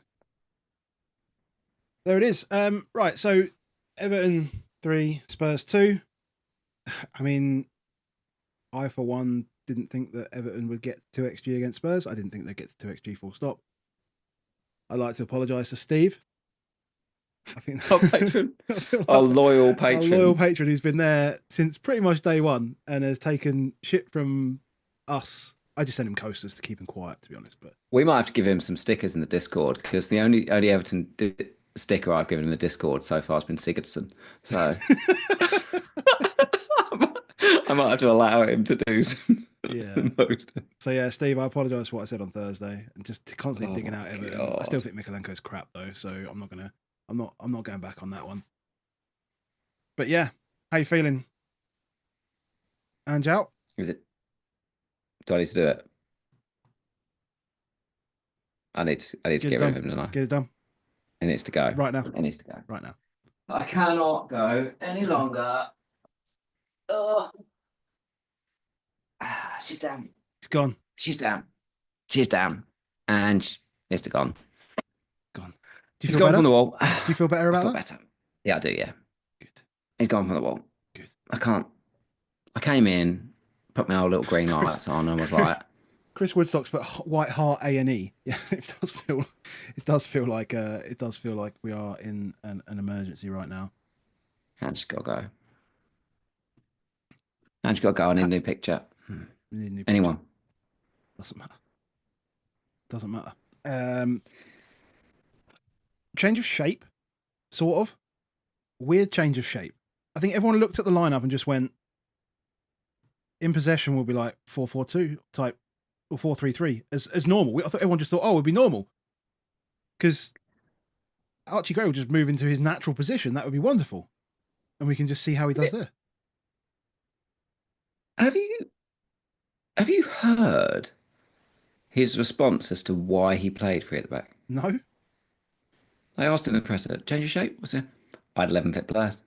There it is. Right. So Everton 3, Spurs 2. I mean, I for one didn't think that Everton would get 2xG against Spurs. I didn't think they'd get to 2xG full stop. I'd like to apologise to Steve. I think Our patron, I feel like our loyal our patron. loyal patron who's been there since pretty much day one and has taken shit from us. I just sent him coasters to keep him quiet, to be honest. But We might have to give him some stickers in the Discord because the only Everton sticker I've given in the Discord so far has been Sigurdsson. So I might have to allow him to do some yeah. most. So yeah, Steve, I apologise for what I said on Thursday and just constantly digging out my Everton. I God. still think Mikalenko's crap though, so I'm not going back on that one. But yeah, how you feeling? Ange out? Is it? Do I need to do it? I need to Get it get rid of done. him, don't I? Get it done. It needs to go. Right now. It needs to go. Right now. I cannot go any longer. Oh. She's down. He's gone. She's down. She's down. And Mr. Gone. Gone. Do you He's feel gone better? from the wall. Do you feel better I about feel that? better. Yeah, I do, yeah. Good. He's gone from the wall. Good. I can't. I came in, put my old little green Chris, lights on, and was like, Chris Woodstock's put White Hart A&E. Yeah, it does feel. It does feel like. It does feel like we are in an emergency right now. I just gotta go. I just gotta go. I need a new picture. We need a new picture. Anyone? Doesn't matter. Doesn't matter. Change of shape, sort of. Weird change of shape. I think everyone looked at the lineup and just went, in possession will be like 4-4-2 type or 4-3-3 as normal. I thought everyone just thought, oh, it would be normal. Because Archie Gray will just move into his natural position. That would be wonderful. And we can just see how he does there. Have you heard his response as to why he played free at the back? No? I asked him in the presser, change of shape? What's it? I had 11 fit players.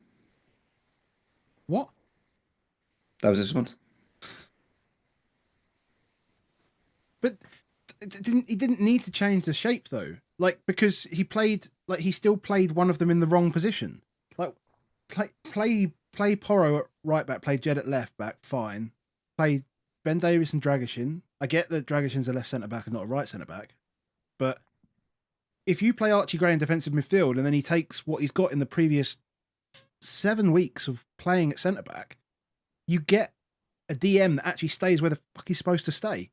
What? That was his response. But he didn't need to change the shape though. Like, because he still played one of them in the wrong position. Like, play Porro at right back, play Jed at left back, fine. Play Ben Davies and Dragishin. I get that Dragishin's a left centre back and not a right centre back, but if you play Archie Gray in defensive midfield and then he takes what he's got in the previous 7 weeks of playing at centre back, you get a DM that actually stays where the fuck he's supposed to stay.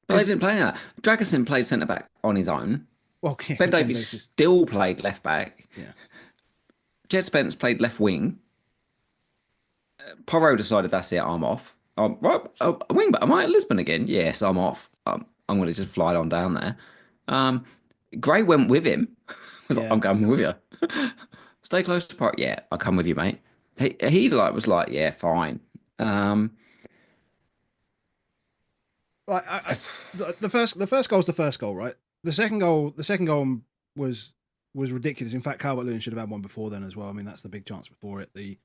But they didn't play that. Dragishin played centre back on his own. Well, yeah, Ben Davies still played left back. Yeah. Jed Spence played left wing. Porro decided that's it. I'm off. Right, wing back. Am I at Lisbon again? Yes, I'm off. I'm going to just fly on down there. Gray went with him. Was like, I'm going with you. Stay close to Park. Yeah, I'll come with you, mate. He was like, yeah, fine. Right, the first goal's the first goal, right? The second goal was ridiculous. In fact, Calvert-Lewin should have had one before then as well. I mean, that's the big chance before it. The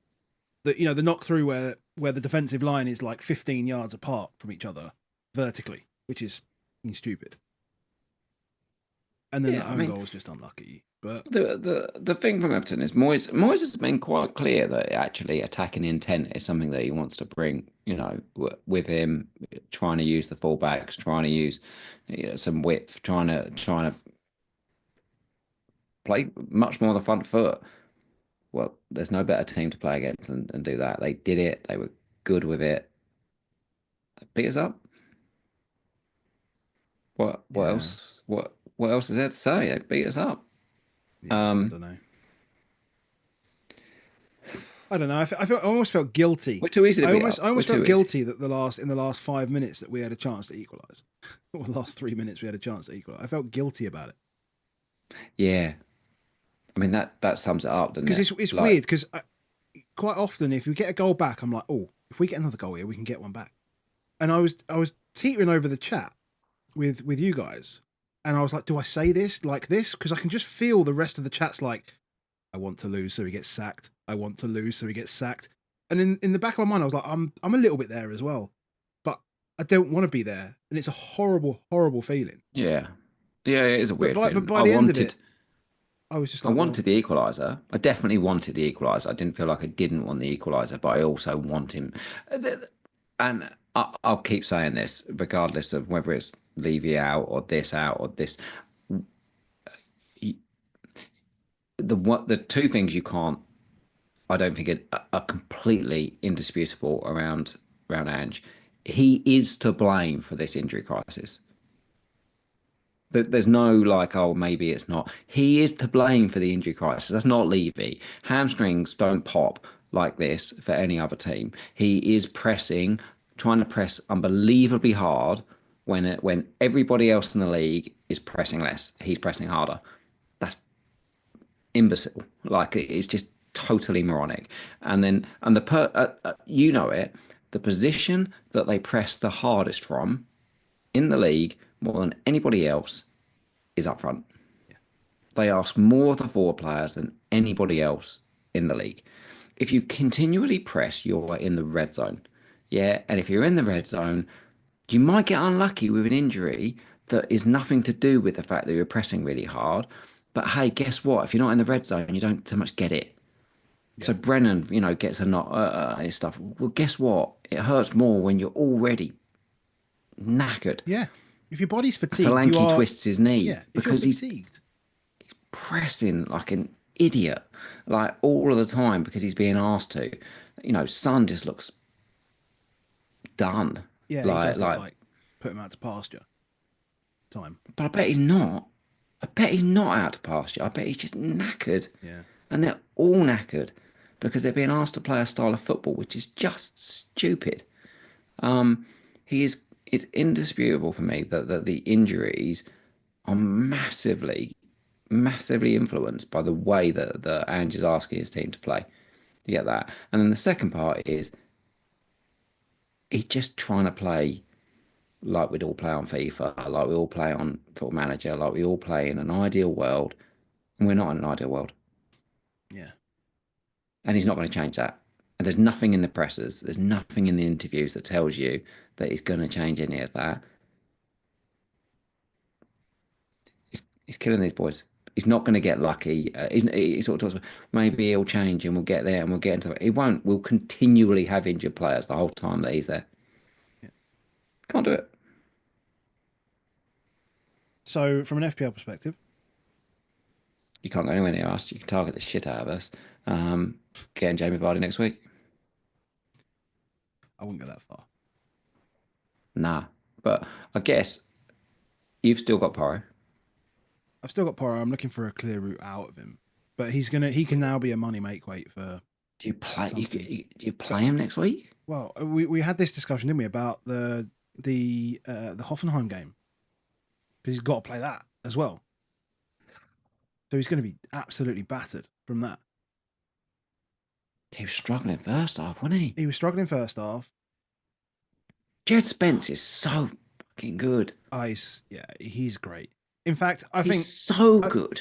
knock through where the defensive line is like 15 yards apart from each other vertically, which is stupid. And then the own goal was just unlucky. But the thing from Everton is Moyes has been quite clear that actually attacking intent is something that he wants to bring, with him, trying to use the fullbacks, trying to use some width, trying to play much more on the front foot. Well, there's no better team to play against and do that. They did it. They were good with it. Beat us up. What else? What else is there to say? They beat us up. Yeah, I don't know. I almost felt guilty. We're too easy to beat I almost felt guilty that in the last 5 minutes that we had a chance to equalise. Or the last 3 minutes we had a chance to equalise. I felt guilty about it. Yeah. I mean, that sums it up, doesn't it? Because it's weird, because quite often if we get a goal back, I'm like, oh, if we get another goal here, we can get one back. And I was teetering over the chat with you guys, and I was like, do I say this like this? Because I can just feel the rest of the chat's like, I want to lose so he gets sacked. I want to lose so he gets sacked. And in the back of my mind, I was like, I'm a little bit there as well, but I don't want to be there, and it's a horrible, horrible feeling. Yeah, it is a weird thing. But by the end of it, I was just like, I wanted the equaliser. I definitely wanted the equaliser. I didn't feel like I didn't want the equaliser, but I also want him. And I'll keep saying this, regardless of whether it's Levy out or this. The two things you can't, I don't think are completely indisputable around Ange. He is to blame for this injury crisis. There's no like, oh, maybe it's not. He is to blame for the injury crisis. That's not Levy. Hamstrings don't pop like this for any other team. He is trying to press unbelievably hard when everybody else in the league is pressing less. He's pressing harder. That's imbecile. Like, it's just totally moronic. And the position that they press the hardest from in the league, more than anybody else, is up front. Yeah. They ask more of the forward players than anybody else in the league. If you continually press, you're in the red zone. Yeah, and if you're in the red zone, You might get unlucky with an injury that is nothing to do with the fact that you're pressing really hard. But hey, guess what? If you're not in the red zone, you don't so much get it. Yeah. So Brennan, gets a not his stuff. Well, guess what? It hurts more when you're already knackered. Yeah. If your body's fatigued, Solanke twists his knee yeah, if you're because he's fatigued. pressing like an idiot, like all of the time because he's being asked to. Son just looks done. Yeah, he Like, does look like, like put him out to pasture time. but I bet he's not. I bet he's not out to pasture. I bet he's just knackered. Yeah. And they're all knackered because they're being asked to play a style of football which is just stupid. He is. It's indisputable for me that the injuries are massively influenced by the way that Ange is asking his team to play. You get that, and then the second part is he's just trying to play like we'd all play on FIFA, like we all play on Football Manager, like we all play in an ideal world, and we're not in an ideal world. Yeah. And he's not going to change that. And there's nothing in the presses, there's nothing in the interviews that tells you that he's going to change any of that. He's killing these boys. He's not going to get lucky. He sort of talks about maybe he'll change and we'll get there and we'll get into it. He won't. We'll continually have injured players the whole time that he's there. Yeah. Can't do it. So, from an FPL perspective, You can't go anywhere near us. You can target the shit out of us. Getting Jamie Vardy next week. I wouldn't go that far. Nah. But I guess you've still got Porro. I've still got Porro. I'm looking for a clear route out of him, but he can now be a money make weight for. Do you play? Something. Do you play him next week? Well, we had this discussion, didn't we, about the Hoffenheim game, because he's got to play that as well. So he's going to be absolutely battered from that. He was struggling first half, wasn't he? He was struggling first half. Jared Spence is so fucking good. He's great. In fact, I He's think so good.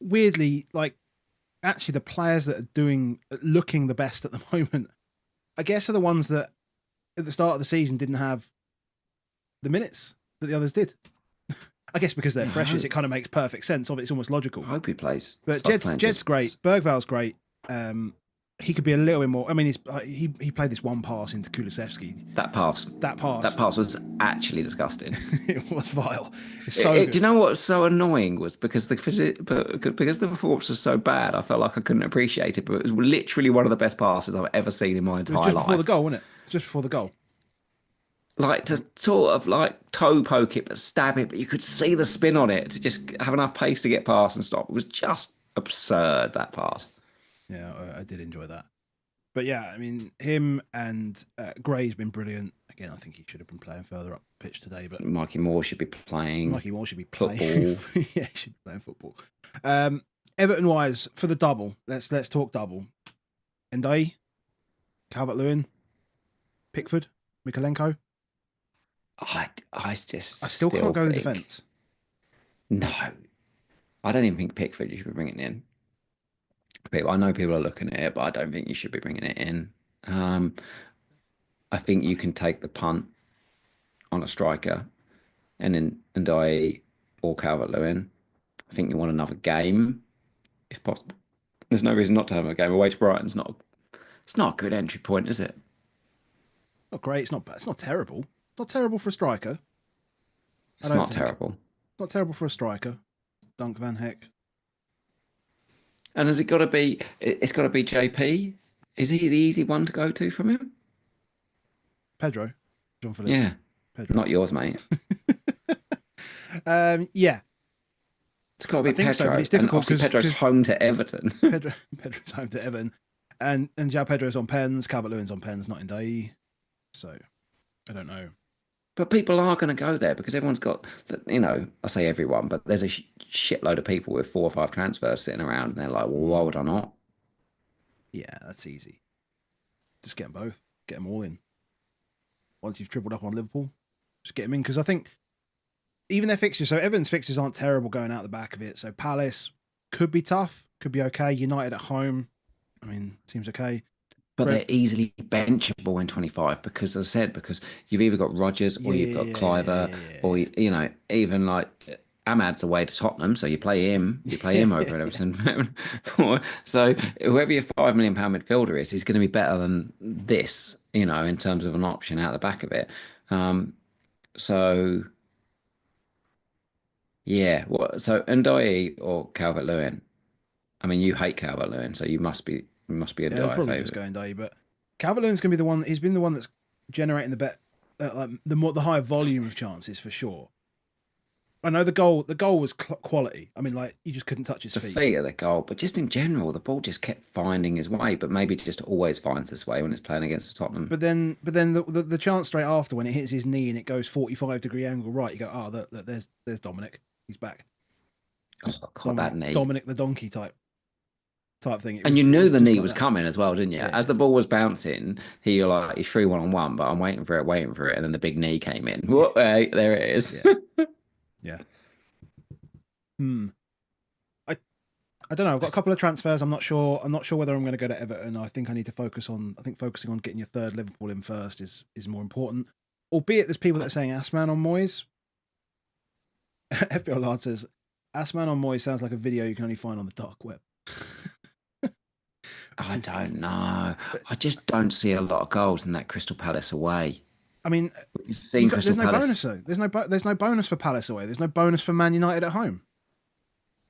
Weirdly, like actually the players that are looking the best at the moment, I guess, are the ones that at the start of the season didn't have the minutes that the others did. I guess because they're freshest, it kind of makes perfect sense. It's almost logical. I hope he plays. But Jed's great. Bergval's great. He could be a little bit more. I mean, he played this one pass into Kulusevski. That pass was actually disgusting. It was vile. Do you know what's so annoying was because the performance was so bad, I felt like I couldn't appreciate it. But it was literally one of the best passes I've ever seen in my entire life. It was just before the goal, wasn't it? Just before the goal. Like to sort of like toe poke it, but stab it, but you could see the spin on it to just have enough pace to get past and stop. It was just absurd, that pass. Yeah, I did enjoy that. But yeah, I mean, him and Gray's been brilliant. Again, I think he should have been playing further up the pitch today. But Mikey Moore should be playing. Football. Yeah, he should be playing football. Everton-wise, for the double, let's talk double. Ndai, Calvert-Lewin, Pickford, Mikalenko. I still can't go to the defence. No, I don't even think Pickford you should be bringing in. I know people are looking at it, but I don't think you should be bringing it in. I think you can take the punt on a striker, and then Ndai or Calvert-Lewin. I think you want another game, if possible. There's no reason not to have a game away to Brighton's not. It's not a good entry point, is it? Not great. It's not bad. It's not terrible. It's not terrible for a striker. It's not terrible. It's not terrible for a striker. Dunk Van Heck. And has it got to be? It's got to be JP. Is he the easy one to go to from him? Pedro, John Philippe. Yeah, Pedro. Not yours, mate. Yeah. It's got to be Pedro. So, but it's difficult because Pedro's home to Everton. Pedro's home to Everton, and João Pedro's on pens. Calvert-Lewin's on pens, not in Ndai. So I don't know. But people are going to go there because everyone's got, I say everyone, but there's a shitload of people with 4 or 5 transfers sitting around, and they're like, well, why would I not? Yeah, that's easy. Just get them both. Get them all in. Once you've tripled up on Liverpool, just get them in. Because I think even their fixtures, so Everton's fixtures aren't terrible going out the back of it. So Palace could be tough, could be okay. United at home, I mean, seems okay. But they're Brent, easily benchable in 25 because, as I said, because you've either got Rodgers or yeah, you've yeah, got yeah, yeah, Cliver yeah, yeah, or, yeah. even like Ahmad's away to Tottenham. So you play him, Yeah, over yeah, at yeah. Everton. So whoever your £5 million midfielder is, he's going to be better than this, in terms of an option out the back of it. So yeah, so Ndiaye or Calvert-Lewin? I mean, you hate Calvert-Lewin, so you must be a Yeah, I'd Ndiaye probably just favourite. go and die, but Calvert-Lewin's going to be the one. He's been the one that's generating the bet, like the higher volume of chances for sure. I know the goal was quality. I mean, like you just couldn't touch his The feet. feet of the goal, but just in general, the ball just kept finding his way, but maybe it just always finds this way when it's playing against the Tottenham. But then the chance straight after when it hits his knee and it goes 45-degree angle right, you go, oh, there's Dominic. He's back. Oh, God, that Dominic knee. Dominic the donkey type thing. It And was you it knew was the just knee like was that. coming as well, didn't you? Yeah, As yeah, the ball was bouncing, he threw one on one, but I'm waiting for it, and then the big knee came in. Whoa, hey, there it is. yeah, yeah. Hmm. I I don't know. I've got a couple of transfers. I'm not sure whether I'm going to go to Everton. I think I need to focus on. I think focusing on getting your third Liverpool in first is more important. Albeit there's people that are saying Assman on Moyes. FPL Lard says Assman on Moyes sounds like a video you can only find on the dark web. Which I is, don't know. but I just don't see a lot of goals in that Crystal Palace away. I mean, We've seen there's Crystal no Palace. bonus though. There's no bonus for Palace away. There's no bonus for Man United at home.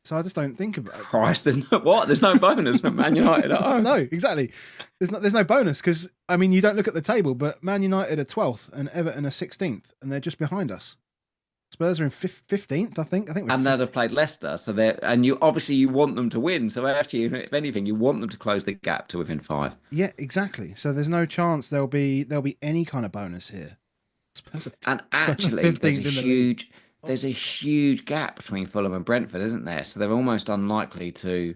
So I just don't think about it. Christ, there's no what? There's no bonus for Man United at No, home. exactly. There's no bonus because I mean you don't look at the table, but Man United are 12th and Everton are 16th, and they're just behind us. Spurs are in 15th, I think. I think we're And they'd 15th. have played Leicester, so you want them to win. So actually, if anything, you want them to close the gap to within 5. Yeah, exactly. So there's no chance there'll be any kind of bonus here. And Spurs are actually, 15th in the league. there's a huge gap between Fulham and Brentford, isn't there? So they're almost unlikely to.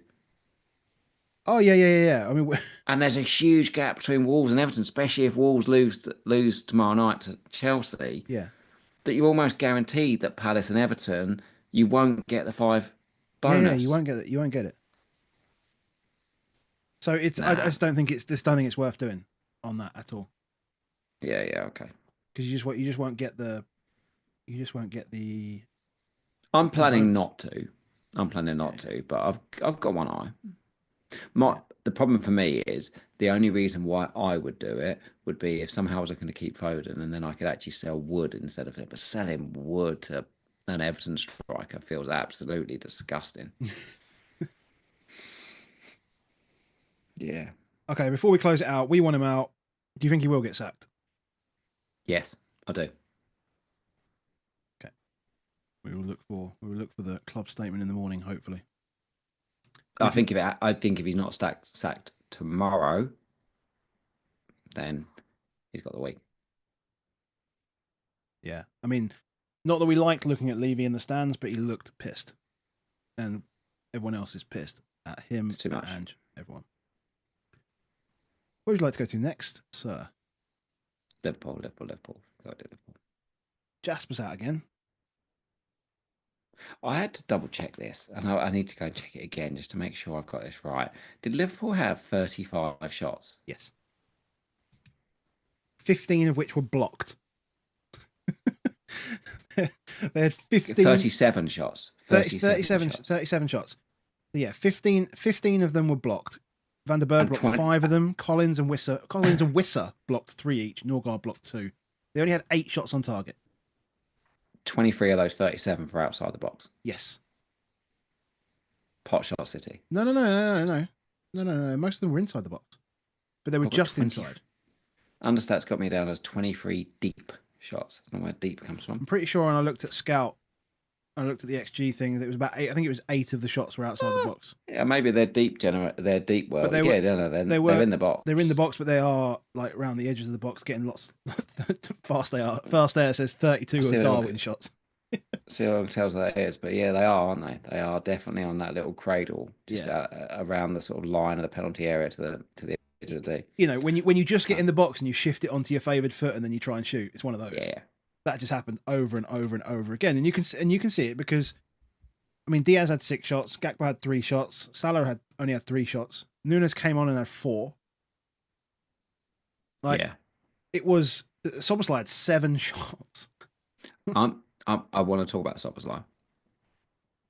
Oh yeah, yeah, yeah, yeah. I mean, And there's a huge gap between Wolves and Everton, especially if Wolves lose tomorrow night to Chelsea. yeah, That you're almost guaranteed that Palace and Everton, you won't get the 5 yeah, yeah. You bonus. won't get it. You won't get it. So I Nah. just don't think it's worth doing on that at all Yeah, yeah, okay. because you just won't get the I'm the planning bonus. not to. I'm planning Yeah, not to, but I've got one eye. yeah. The problem for me is the only reason why I would do it would be if somehow I was looking to keep Foden and then I could actually sell Wood instead of it. But selling Wood to an Everton striker feels absolutely disgusting. Yeah. Okay, before we close it out, we want him out. Do you think he will get sacked? Yes, I do. Okay, we will look for the club statement in the morning, hopefully. I If he, think if he's not sacked tomorrow, then he's got the week. yeah, I mean, not that we liked looking at Levy in the stands, but he looked pissed, and everyone else is pissed at him, It's too at much. Ange, everyone. Where would you like to go to next, sir? Liverpool. Go to Liverpool. Jasper's out again. I had to double check this, and I need to go and check it again just to make sure I've got this right. Did Liverpool have 35 shots? Yes, 15 of which were blocked. They had 15, 37 shots. 37 shots. So yeah, 15 of them were blocked. Van der Berg And blocked 20, 5 of them. Collins and Wisser blocked 3 each. Norgard blocked 2. They only had 8 shots on target. 23 of those 37 for outside the box. Yes. Pot shot City. No. Most of them were inside the box, but they were I've got just 20. inside. Understat's got me down as 23 deep shots. I don't know where deep comes from. I'm pretty sure when I looked at Scout, I looked at the XG thing, that it was about 8. I think it was 8 of the shots were outside the box. Yeah, maybe they're deep world. But they Yeah, were, no, they were they're in the box. They're in the box, but they are like around the edges of the box, getting lots. Fast they are. Fast there says 32 See of what Darwin shots. See what tells that is, but yeah, they are, aren't they? They are definitely on that little cradle, just Yeah. around the sort of line of the penalty area to the edge of the D. You know, when you just get in the box and you shift it onto your favoured foot and then you try and shoot, it's one of those. Yeah, That just happened over and over and over again, and you can see it because, I mean, Diaz had 6 shots, Gakpo had 3 shots, Salah only had 3 shots, Nunes came on and had 4. Like Yeah. it was Soboslai had 7 shots. I want to talk about Szoboszlai.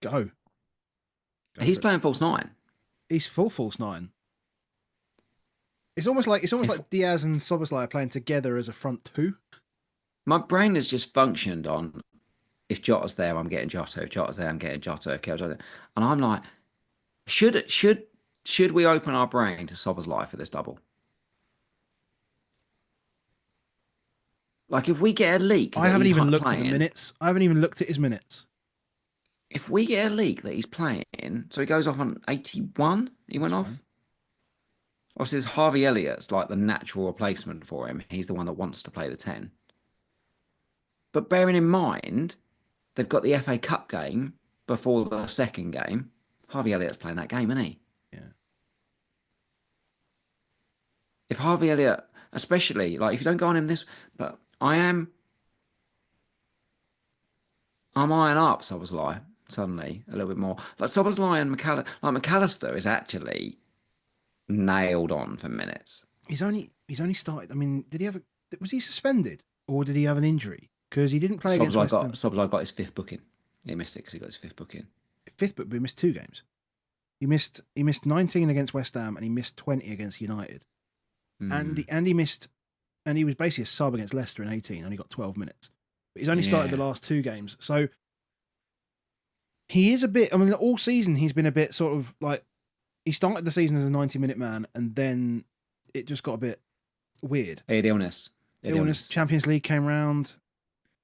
Go He's for it. playing false nine. He's full false nine. It's almost like If Diaz and Soboslai are playing together as a front two. my brain has just functioned on if Jota's there, I'm getting Jota. If Jota's there, I'm getting Jota. If Jota's there, and I'm like, should we open our brain to Szoboszlai for this double? Like if we get a leak I that haven't he's even looked at the playing, minutes. I haven't even looked at his minutes. if we get a leak that he's playing, so he goes off on 81. He went off. Fine. Obviously, it's Harvey Elliott's like the natural replacement for him. He's the one that wants to play the 10. But bearing in mind, they've got the FA Cup game before the second game. Harvey Elliott's playing that game, isn't he? Yeah. If Harvey Elliott, especially, like if you don't go on him this, but I'm eyeing up Szoboszlai suddenly a little bit more. Like Szoboszlai and McAllister is actually nailed on for minutes. He's only started. I mean, did he have was he suspended or did he have an injury? Because he didn't play against West Ham. Szoboszlai got his 5th booking. He missed it because he got his 5th booking. 5th, but he missed 2 games. He missed 19 against West Ham and he missed 20 against United. And he missed, and he was basically a sub against Leicester in 18. Only got 12 minutes. But he's only started the last 2 games, so he is a bit. I mean, all season he's been a bit sort of like he started the season as a 90-minute man, and then it just got a bit weird. He had illness. Champions League came round,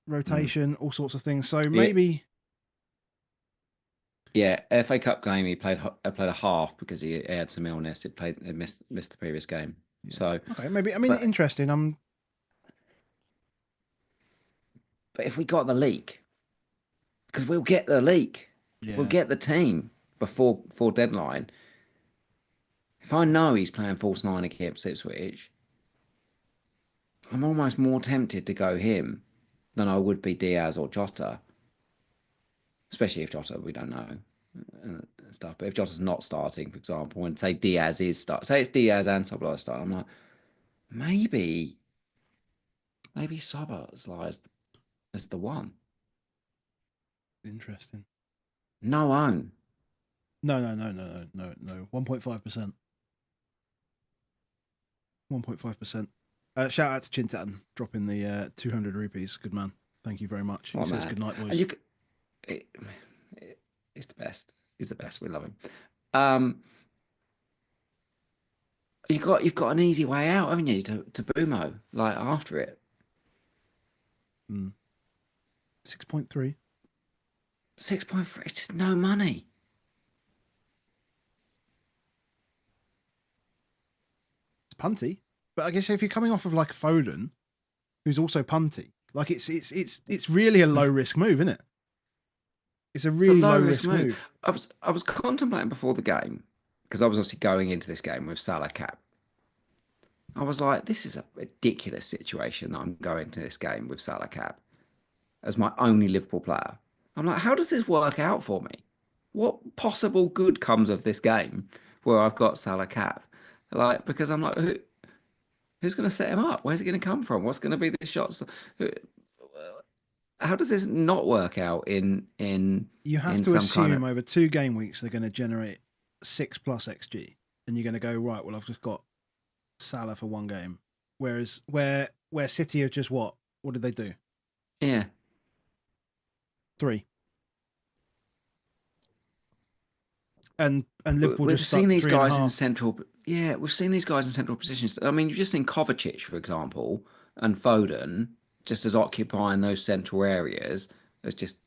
rotation, all sorts of things. So maybe. Yeah, FA Cup game he played a half because he had some illness. He missed the previous game. Yeah. So okay, maybe. I mean, interesting. But if we got the leak, because we'll get the leak, we'll get the team before deadline. If I know he's playing false 9 against Ipswich, I'm almost more tempted to go him than I would be Diaz or Jota. Especially if Jota, we don't know and stuff. But if Jota's not starting, for example, and say Diaz is start, say it's Diaz and Szoboszlai start, I'm like, maybe Szoboszlai is the one. Interesting. No own. No. 1.5%. 1.5%. Shout out to Chintan dropping the 200 rupees. Good man. Thank you very much. He says good night, boys. He's the best. He's the best. We love him. You've got an easy way out, haven't you, to Boomo, like after it. 6.3. 6.3. It's just no money. It's punty, but I guess if you're coming off of like Foden, who's also punty, like it's really a low risk move, isn't it? It's a really low risk move. I was contemplating before the game because I was obviously going into this game with Salah cap. I was like, this is a ridiculous situation that I'm going to this game with Salah cap as my only Liverpool player. I'm like, how does this work out for me? What possible good comes of this game where I've got Salah cap? Like, because I'm like, who's going to set him up? Where's it going to come from? What's going to be the shots? How does this not work out in you have to assume over 2 game weeks they're going to generate 6+ XG, and you're going to go, right, well, I've just got Salah for 1 game. Whereas where City have just what did they do? Yeah. 3. And Liverpool we've just seen these guys in 3.5. central. Yeah, we've seen these guys in central positions. I mean, you've just seen Kovacic, for example, and Foden just as occupying those central areas as just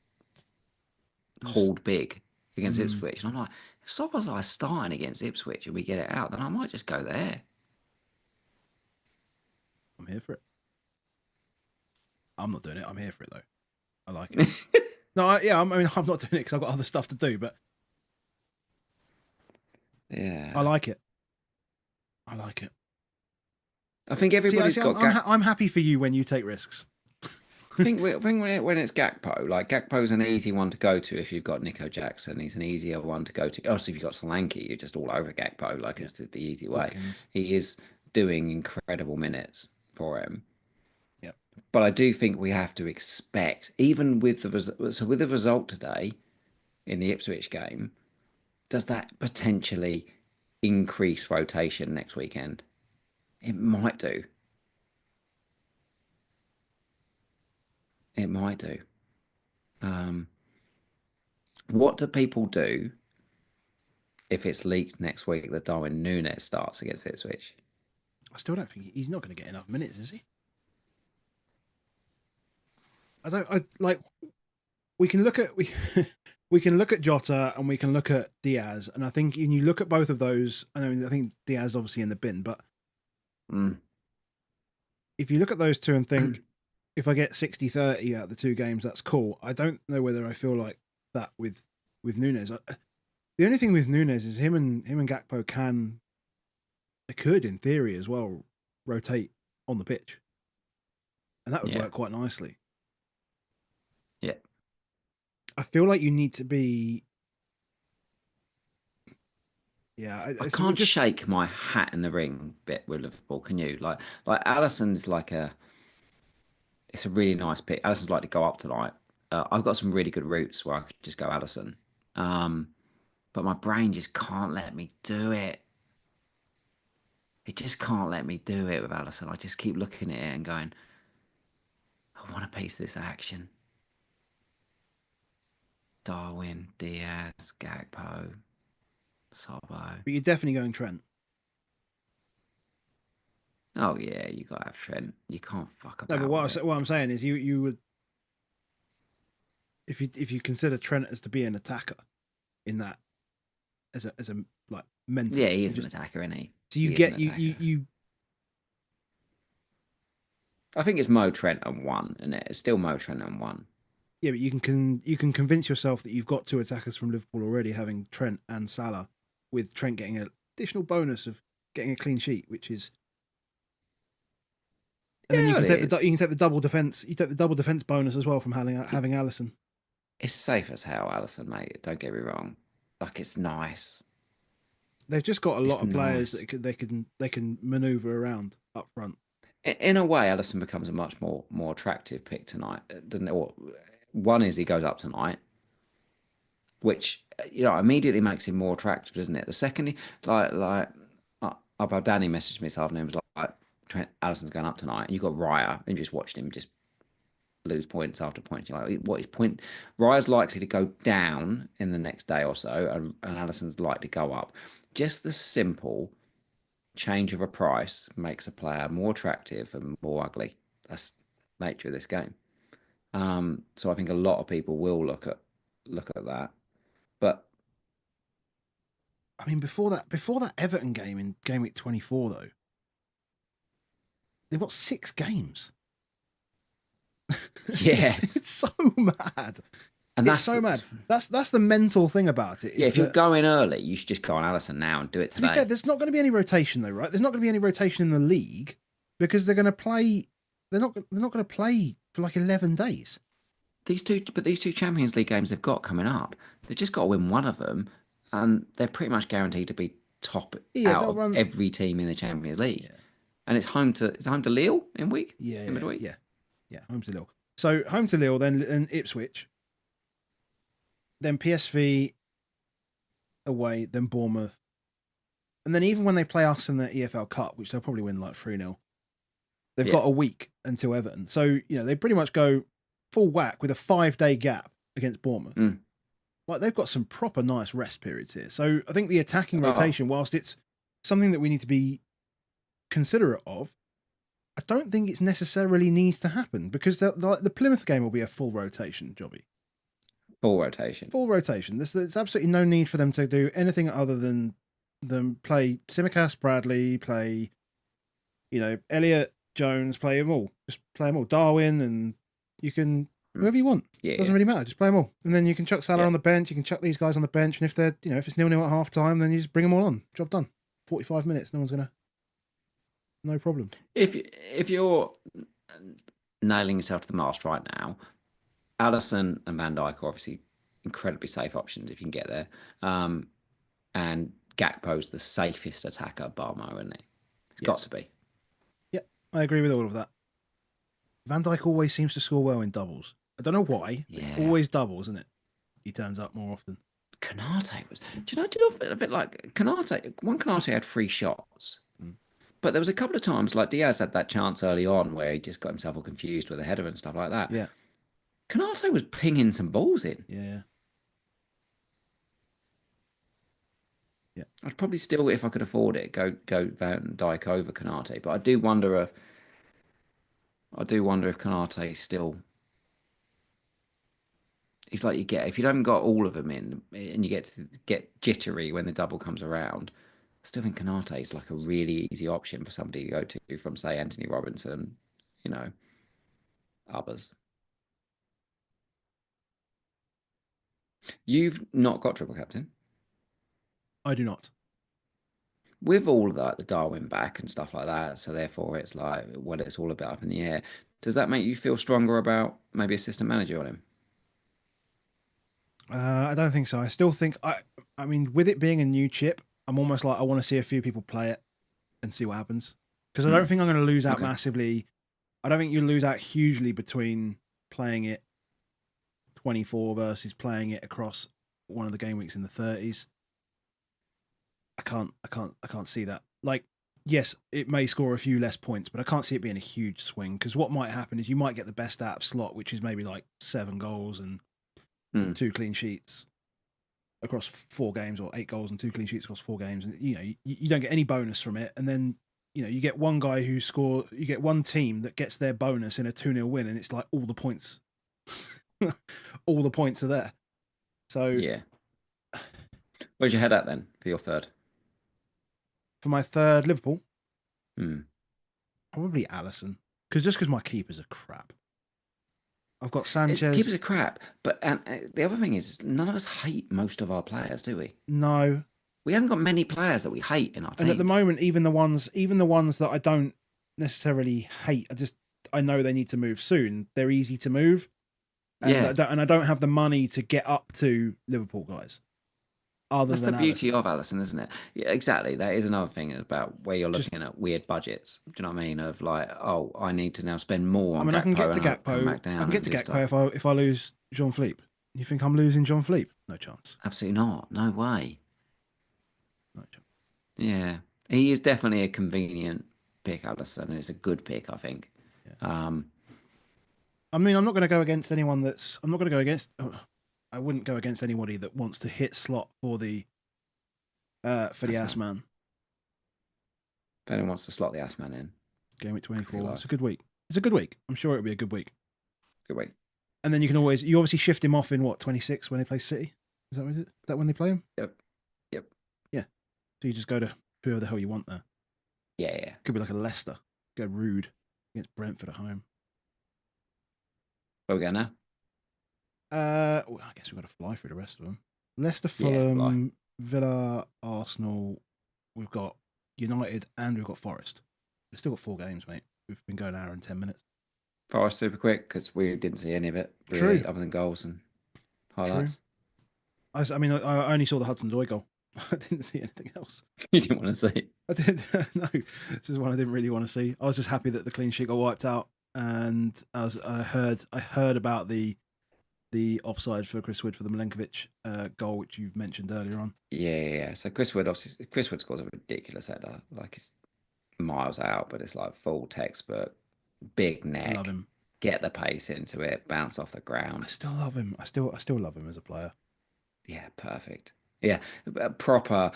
hold big against Ipswich. And I'm like, if Szoboszlai's starting against Ipswich and we get it out, then I might just go there. I'm here for it. I'm not doing it. I'm here for it though. I like it. I'm not doing it because I've got other stuff to do, but yeah, I like it. I think everybody's got. I'm happy for you when you take risks. I think when it's Gakpo, like Gakpo's an easy one to go to if you've got Nico Jackson. He's an easier one to go to. Also, if you've got Solanke, you're just all over Gakpo. Like it's the easy way. Watkins. He is doing incredible minutes for him. Yeah. But I do think we have to expect, even with with the result today in the Ipswich game, does that potentially increase rotation next weekend? It might do. It might do. Um, what do people do if it's leaked next week that Darwin Núñez starts against Ipswich? I still don't think he's not going to get enough minutes, is he? I don't. I like. We can look at we can look at Jota and we can look at Diaz, and I think when you look at both of those, I think Diaz obviously in the bin, but if you look at those two and think, if I get 60-30 out of the two games, that's cool. I don't know whether I feel like that with Núñez. The only thing with Núñez is him and Gakpo could in theory as well rotate on the pitch, and that would work quite nicely. Yeah. I feel like you need to be. Yeah, I can't shake my hat in the ring bit with Liverpool. Can you? Like Alisson's it's a really nice pick. Alisson's like to go up tonight. I've got some really good routes where I could just go Alisson, but my brain just can't let me do it. It just can't let me do it with Alisson. I just keep looking at it and going, I want to piece this action. Darwin, Diaz, Gakpo, Sobo. But you're definitely going Trent. Oh yeah, you gotta have Trent. You can't fuck about. No, but what I'm saying is you would, if you consider Trent as to be an attacker, in that as a like mental. Yeah, he is an attacker, isn't he? So you. I think it's Mo, Trent, and one, and it's still Mo, Trent, and one. Yeah, but you can convince yourself that you've got two attackers from Liverpool already, having Trent and Salah, with Trent getting an additional bonus of getting a clean sheet, which is. And then you can take the double defense. You take the double defense bonus as well from having Alisson. It's safe as hell, Alisson, mate. Don't get me wrong. Like, it's nice. They've just got a lot of players that they can maneuver around up front. In a way, Alisson becomes a much more attractive pick tonight, doesn't it? Or one is he goes up tonight, which immediately makes him more attractive, doesn't it? The second, Danny messaged me this afternoon, was like, Trent Alisson's going up tonight, and you got Raya, and just watched him just lose points after points. You're like, what is point? Raya's likely to go down in the next day or so, and Alisson's likely to go up. Just the simple change of a price makes a player more attractive and more ugly. That's the nature of this game. So I think a lot of people will look at that. But I mean, before that Everton game in game week 24, though, they've got 6 games. Yes, it's so mad. And that's so mad. That's the mental thing about it. Yeah, if you're going early, you should just go on Alisson now and do it today. To be fair, there's not going to be any rotation though, right? There's not going to be any rotation in the league because they're going to play. They're not going to play for like 11 days. These two Champions League games they've got coming up, they've just got to win one of them, and they're pretty much guaranteed to be top out of every team in the Champions League. Yeah. And it's home to Lille in midweek. Yeah, home to Lille. So home to Lille, then Ipswich. Then PSV away, then Bournemouth. And then even when they play us in the EFL Cup, which they'll probably win like 3-0, they've got a week until Everton. So, they pretty much go full whack with a 5-day gap against Bournemouth. Like, they've got some proper nice rest periods here. So I think the attacking rotation, whilst it's something that we need to be considerate of, I don't think it necessarily needs to happen because the Plymouth game will be a full rotation, Jobby. Full rotation. There's absolutely no need for them to do anything other than play Tsimikas, Bradley, play, Elliot, Jones, play them all. Just play them all. Darwin, and you can whoever you want. Yeah, doesn't really matter. Just play them all, and then you can chuck Salah on the bench. You can chuck these guys on the bench, and if they're if it's 0-0 at half time, then you just bring them all on. Job done. 45 minutes. No problem. If you're nailing yourself to the mast right now, Alisson and Van Dijk are obviously incredibly safe options if you can get there. And Gakpo's the safest attacker, bar Mo, isn't he? It's got to be. Yeah, I agree with all of that. Van Dijk always seems to score well in doubles. I don't know why, but it's always doubles, isn't it? He turns up more often. Kanate was. Do you know? Do you know feel a bit like Kanate? One Kanate had 3 shots, but there was a couple of times like Diaz had that chance early on where he just got himself all confused with a header and stuff like that. Yeah, Kanate was pinging some balls in. yeah. I'd probably still, if I could afford it, go Van Dijk over Kanate. But I do wonder if Kanate still. He's like you get if you haven't got all of them in, and you get jittery when the double comes around. I still think Kanate is like a really easy option for somebody to go to from say Anthony Robinson, others. You've not got triple captain. I do not. With all of that, the Darwin back and stuff like that. So therefore, it's like, well, it's all a bit up in the air. Does that make you feel stronger about maybe assistant manager on him? I don't think so. I still think I mean, with it being a new chip, I'm almost like I want to see a few people play it and see what happens because I don't think I'm going to lose out massively. I don't think you lose out hugely between playing it 24 versus playing it across one of the game weeks in the 30s. I can't see that. Like, yes, it may score a few less points, but I can't see it being a huge swing because what might happen is you might get the best out of slot, which is maybe like 7 goals and 2 clean sheets across 4 games, or 8 goals and 2 clean sheets across 4 games, and you don't get any bonus from it, and then you get one guy you get one team that gets their bonus in a 2-0 win, and it's like all the points all the points are there. So yeah, where's your head at then for your third? For my third, Liverpool, probably Alisson, because my keepers are crap. I've got Sanchez. Keepers are crap, but the other thing is, none of us hate most of our players, do we? No, we haven't got many players that we hate in our team. And at the moment, even the ones that I don't necessarily hate, I know they need to move soon. They're easy to move, and I don't have the money to get up to Liverpool guys. That's the beauty of Alisson, isn't it? Yeah, exactly. That is another thing about where you're looking at weird budgets. Do you know what I mean? Of like, oh, I need to now spend more on Gakpo. I can get to Gakpo. I can get to Gakpo if I lose Jean-Philippe. You think I'm losing Jean-Philippe? No chance. Absolutely not. No way. No chance. Yeah, he is definitely a convenient pick, Alisson, and it's a good pick, I think. Yeah. I mean, I'm not going to go against anyone that's. I'm not going to go against. I wouldn't go against anybody that wants to hit slot for the ass man. If anyone wants to slot the ass man in, game week 24. It's a good week. It's a good week. I'm sure it'll be a good week. Good week. And then you obviously shift him off in 26 when they play City. Is that when they play him? Yep. Yeah. So you just go to whoever the hell you want there. Yeah. Could be like a Leicester. Go rude against Brentford at home. Where we go now? I guess we've got to fly through the rest of them. Leicester, Fulham, Villa, Arsenal. We've got United and we've got Forest. We've still got 4 games, mate. We've been going an hour and 10 minutes. Forest super quick because we didn't see any of it really, other than goals and highlights. I mean, I only saw the Hudson-Odoi goal. I didn't see anything else. You didn't want to see? I did. No, this is one I didn't really want to see. I was just happy that the clean sheet got wiped out, and I heard about the offside for Chris Wood for the Milenkovic goal, which you've mentioned earlier on. Yeah. So Chris Wood scores a ridiculous header, like it's miles out, but it's like full textbook, big neck. I love him. Get the pace into it, bounce off the ground. I still love him. I still love him as a player. Yeah, perfect. Yeah, proper.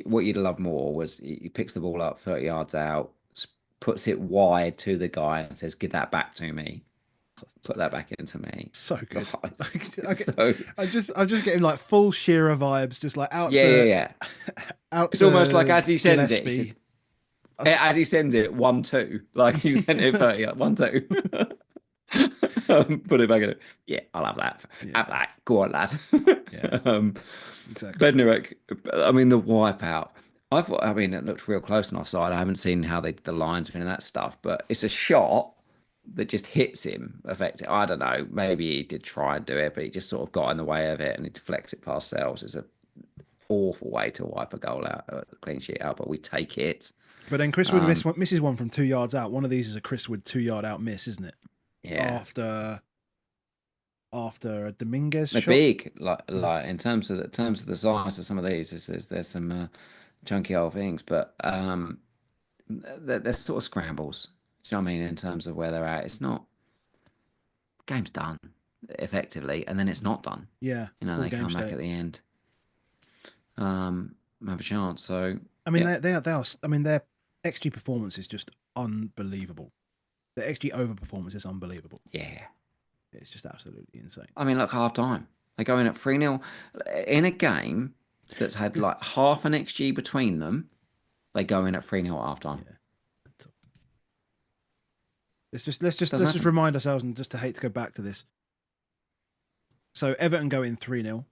What you'd love more was he picks the ball up 30 yards out, puts it wide to the guy, and says, "Give that back to me." Put that back into me. So good. So I'm just getting like full Shearer vibes, just like out. Yeah. Out. It's almost like as he sends it, he says, as he sends it, 1-2, like he sent it 30, 1-2. Put it back in it. Yeah, I'll have that. Yeah. Have that. Go on, lad. Yeah. Exactly. Bednarek, I mean, the wipeout. It looked real close and offside. I haven't seen how the lines been and that stuff, but it's a shot that just hits him effectively. I don't know. Maybe he did try and do it, but he just sort of got in the way of it and he deflects it past Sells. It's an awful way to wipe a goal out, a clean sheet out, but we take it. But then Chris Wood Um, misses one from 2 yards out. One of these is a Chris Wood 2 yard out miss, isn't it? yeah, After a Dominguez they're shot. big. Like in terms of the size of some of these, there's some chunky old things, but they're sort of scrambles. Do you know what I mean? In terms of where they're at, it's not game's done effectively, and then it's not done. Yeah, You know, all they game come back state. at the end, have a chance. So I mean, yeah, they are. I mean, their XG performance is just unbelievable. The XG over performance is unbelievable. yeah. It's just absolutely insane. I mean, look, half time they go in at 3-0 in a game that's had like half an XG between them. They go in at 3-0 at half time. Yeah. Let's Doesn't just happen. remind ourselves, and just to hate to go back to this. So Everton go in 3-0,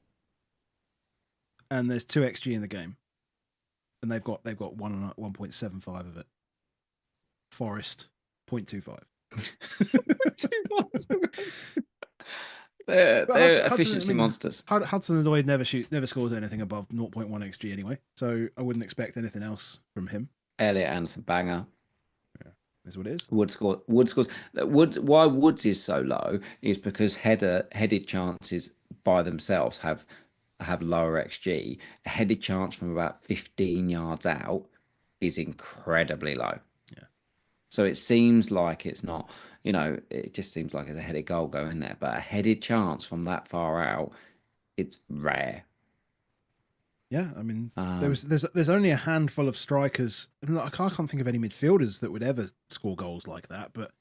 and there's 2 XG in the game, and they've got 1.75 of it. Forest 0.25. They're efficiency monsters. Hudson-Odoi never scores anything above 0.1 XG anyway, so I wouldn't expect anything else from him. Elliot Anderson banger. Yeah, is what it is. Wood scores. Why Woods is so low is because headed chances by themselves have lower XG. A headed chance from about 15 yards out is incredibly low. Yeah. So it seems like it's not, it just seems like it's a headed goal going there. But a headed chance from that far out, it's rare. Yeah, I mean, there's only a handful of strikers. I can't think of any midfielders that would ever score goals like that. But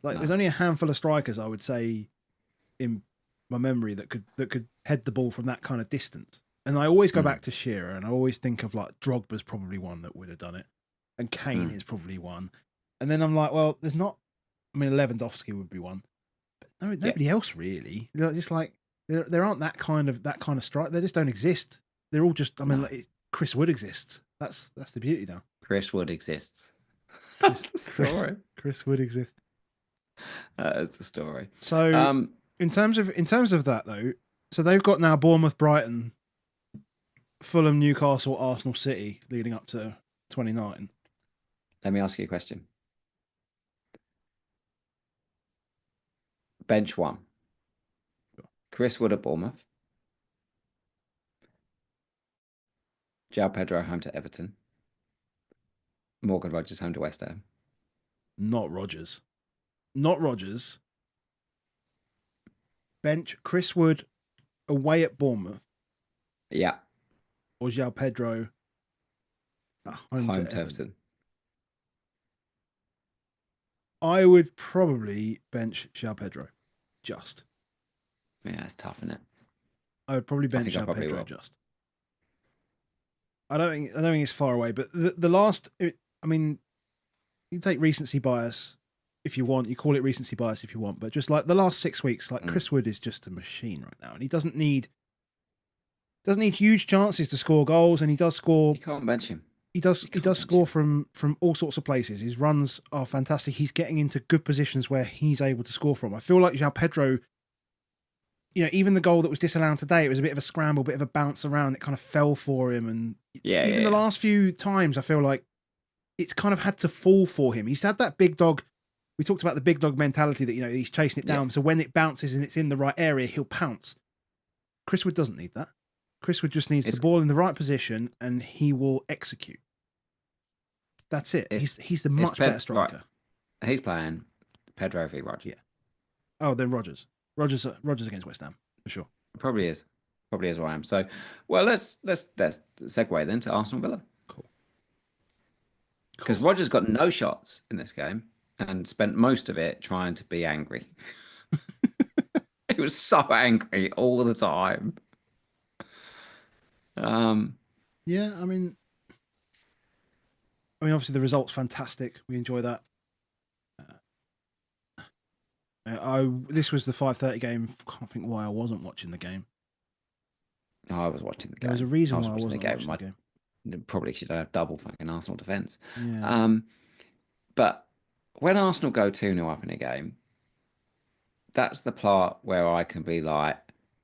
there's only a handful of strikers, I would say, in my memory that could head the ball from that kind of distance. And I always go back to Shearer, and I always think of like Drogba's probably one that would have done it, and Kane is probably one. And then I'm like, well, there's not. I mean, Lewandowski would be one, but nobody else really. They're just like there aren't that kind of strike. They just don't exist. They're all just. I mean, Chris Wood exists. That's the beauty now. Chris Wood exists. That's the story. Chris Wood exists. That is the story. So in terms of that though, so they've got now Bournemouth, Brighton, Fulham, Newcastle, Arsenal, City, leading up to 29. Let me ask you a question. Bench one. Chris Wood at Bournemouth. João Pedro home to Everton. Morgan Rogers home to West Ham. Not Rogers. Bench Chris Wood away at Bournemouth. Yeah. Or João Pedro at home to Everton. I would probably bench João Pedro. Just. Yeah, it's tough, isn't it? I would probably bench João Pedro just. I don't think it's far away, but the last. I mean, you take recency bias if you want. You call it recency bias if you want, but just like the last 6 weeks, like Chris Wood is just a machine right now, and he doesn't need huge chances to score goals, and he does score. You can't bench him. He does score from all sorts of places. His runs are fantastic. He's getting into good positions where he's able to score from. I feel like João Pedro. Even the goal that was disallowed today, it was a bit of a scramble, bit of a bounce around. It kind of fell for him. And the last few times, I feel like it's kind of had to fall for him. He's had that big dog. We talked about the big dog mentality that, he's chasing it down. Yeah. So when it bounces and it's in the right area, he'll pounce. Chris Wood doesn't need that. Chris Wood just needs the ball in the right position and he will execute. That's it. He's the much better striker. Right. He's playing Pedro v. Rogers. Yeah. Oh, then Rogers. Rogers against West Ham for sure. Probably is where I am. So, well, let's segue then to Arsenal Villa. Cool. Because Rogers got no shots in this game and spent most of it trying to be angry. He was so angry all the time. Yeah, I mean, obviously the result's fantastic. We enjoy that. This was the 5:30 game. Can't think why I wasn't watching the game. I was watching the game. There was a reason why I wasn't watching the game. Probably should have double fucking Arsenal defence. Yeah. But when Arsenal go 2-0 up in a game, that's the part where I can be like,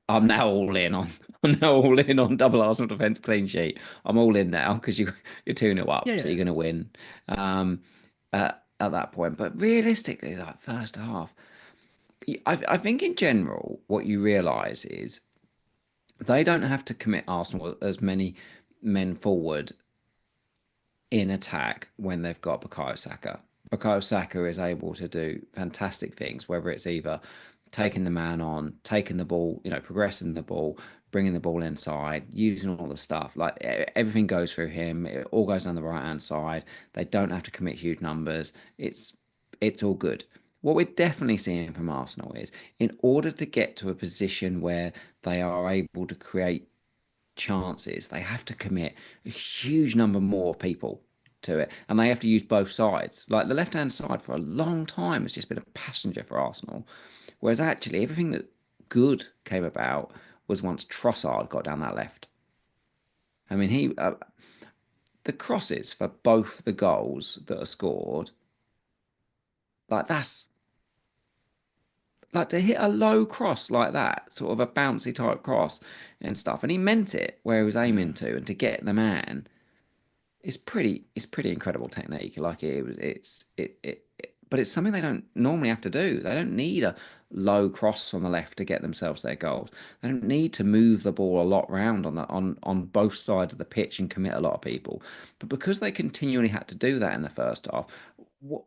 I'm now all in on I'm now all in on double Arsenal defence clean sheet. I'm all in now because you're 2-0 Yeah, up, so yeah. you're going to win at that point. But realistically, like first half, I think in general, what you realise is they don't have to commit Arsenal as many men forward in attack when they've got Bukayo Saka. Bukayo Saka is able to do fantastic things, whether it's either taking the man on, taking the ball, progressing the ball, bringing the ball inside, using all the stuff. Like everything goes through him. It all goes down the right hand side. They don't have to commit huge numbers. It's all good. What we're definitely seeing from Arsenal is in order to get to a position where they are able to create chances, they have to commit a huge number more people to it, and they have to use both sides. Like the left-hand side for a long time has just been a passenger for Arsenal, whereas actually everything that good came about was once Trossard got down that left. I mean, the crosses for both the goals that are scored, like that's like to hit a low cross like that, sort of a bouncy type cross and stuff, and he meant it where he was aiming Mm. to, and to get the man. It's pretty incredible technique. Like but it's something they don't normally have to do. They don't need a low cross on the left to get themselves their goals. They don't need to move the ball a lot round on both sides of the pitch and commit a lot of people. But because they continually had to do that in the first half, what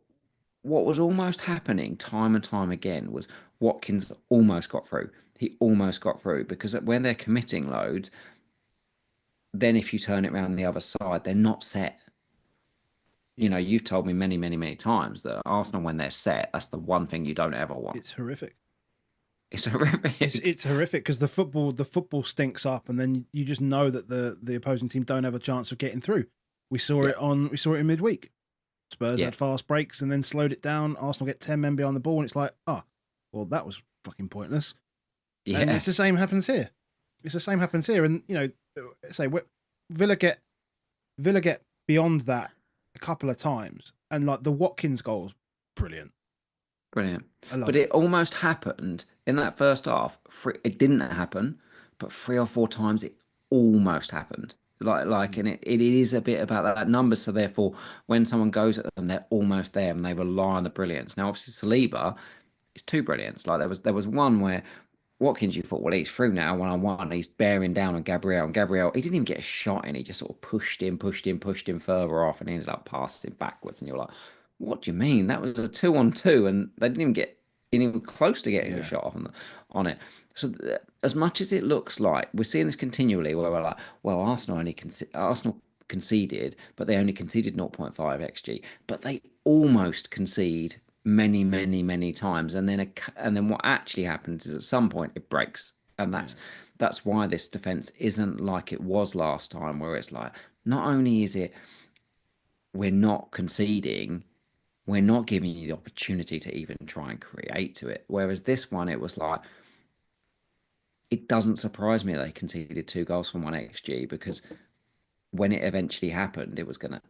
what was almost happening time and time again was Watkins almost got through. He almost got through because when they're committing loads, then if you turn it around the other side, they're not set. Yeah, You've told me many, many, many times that Arsenal, when they're set, that's the one thing you don't ever want. it's horrific. It's It's horrific. it's horrific because the football stinks up, and then you just know that the opposing team don't have a chance of getting through. Yeah, We saw it in midweek. Spurs yeah, had fast breaks and then slowed it down. Arsenal get 10 men behind the ball, and it's like, well, that was fucking pointless. And yeah, it's the same happens here. It's the same happens here, and say Villa get Villa get beyond that a couple of times, and like the Watkins goals, brilliant. brilliant. I But love it. it almost happened in that first half. It didn't happen, but 3 or 4 times it almost happened. Mm. And it is a bit about that number. So therefore, when someone goes at them, they're almost there, and they rely on the brilliance. Now, obviously, Saliba is two brilliance. Like there was one where Watkins, you thought, well, he's through now 1-on-1. He's bearing down on Gabriel. And Gabriel, he didn't even get a shot in. He just sort of pushed him further off, and he ended up passing backwards. And you're like, what do you mean? That was a 2-on-2, and they didn't even get even close to getting the Yeah, shot off on it. So as much as it looks like we're seeing this continually, where we're like, well, Arsenal conceded, but they only conceded zero point 0.5 xg, but they almost concede many, many, many times, and then what actually happens is at some point it breaks, and yeah, that's why this defense isn't like it was last time, where it's like not only is it we're not conceding, we're not giving you the opportunity to even try and create to it. Whereas this one, it was like it doesn't surprise me they conceded 2 goals from 1 xg, because when it eventually happened, it was gonna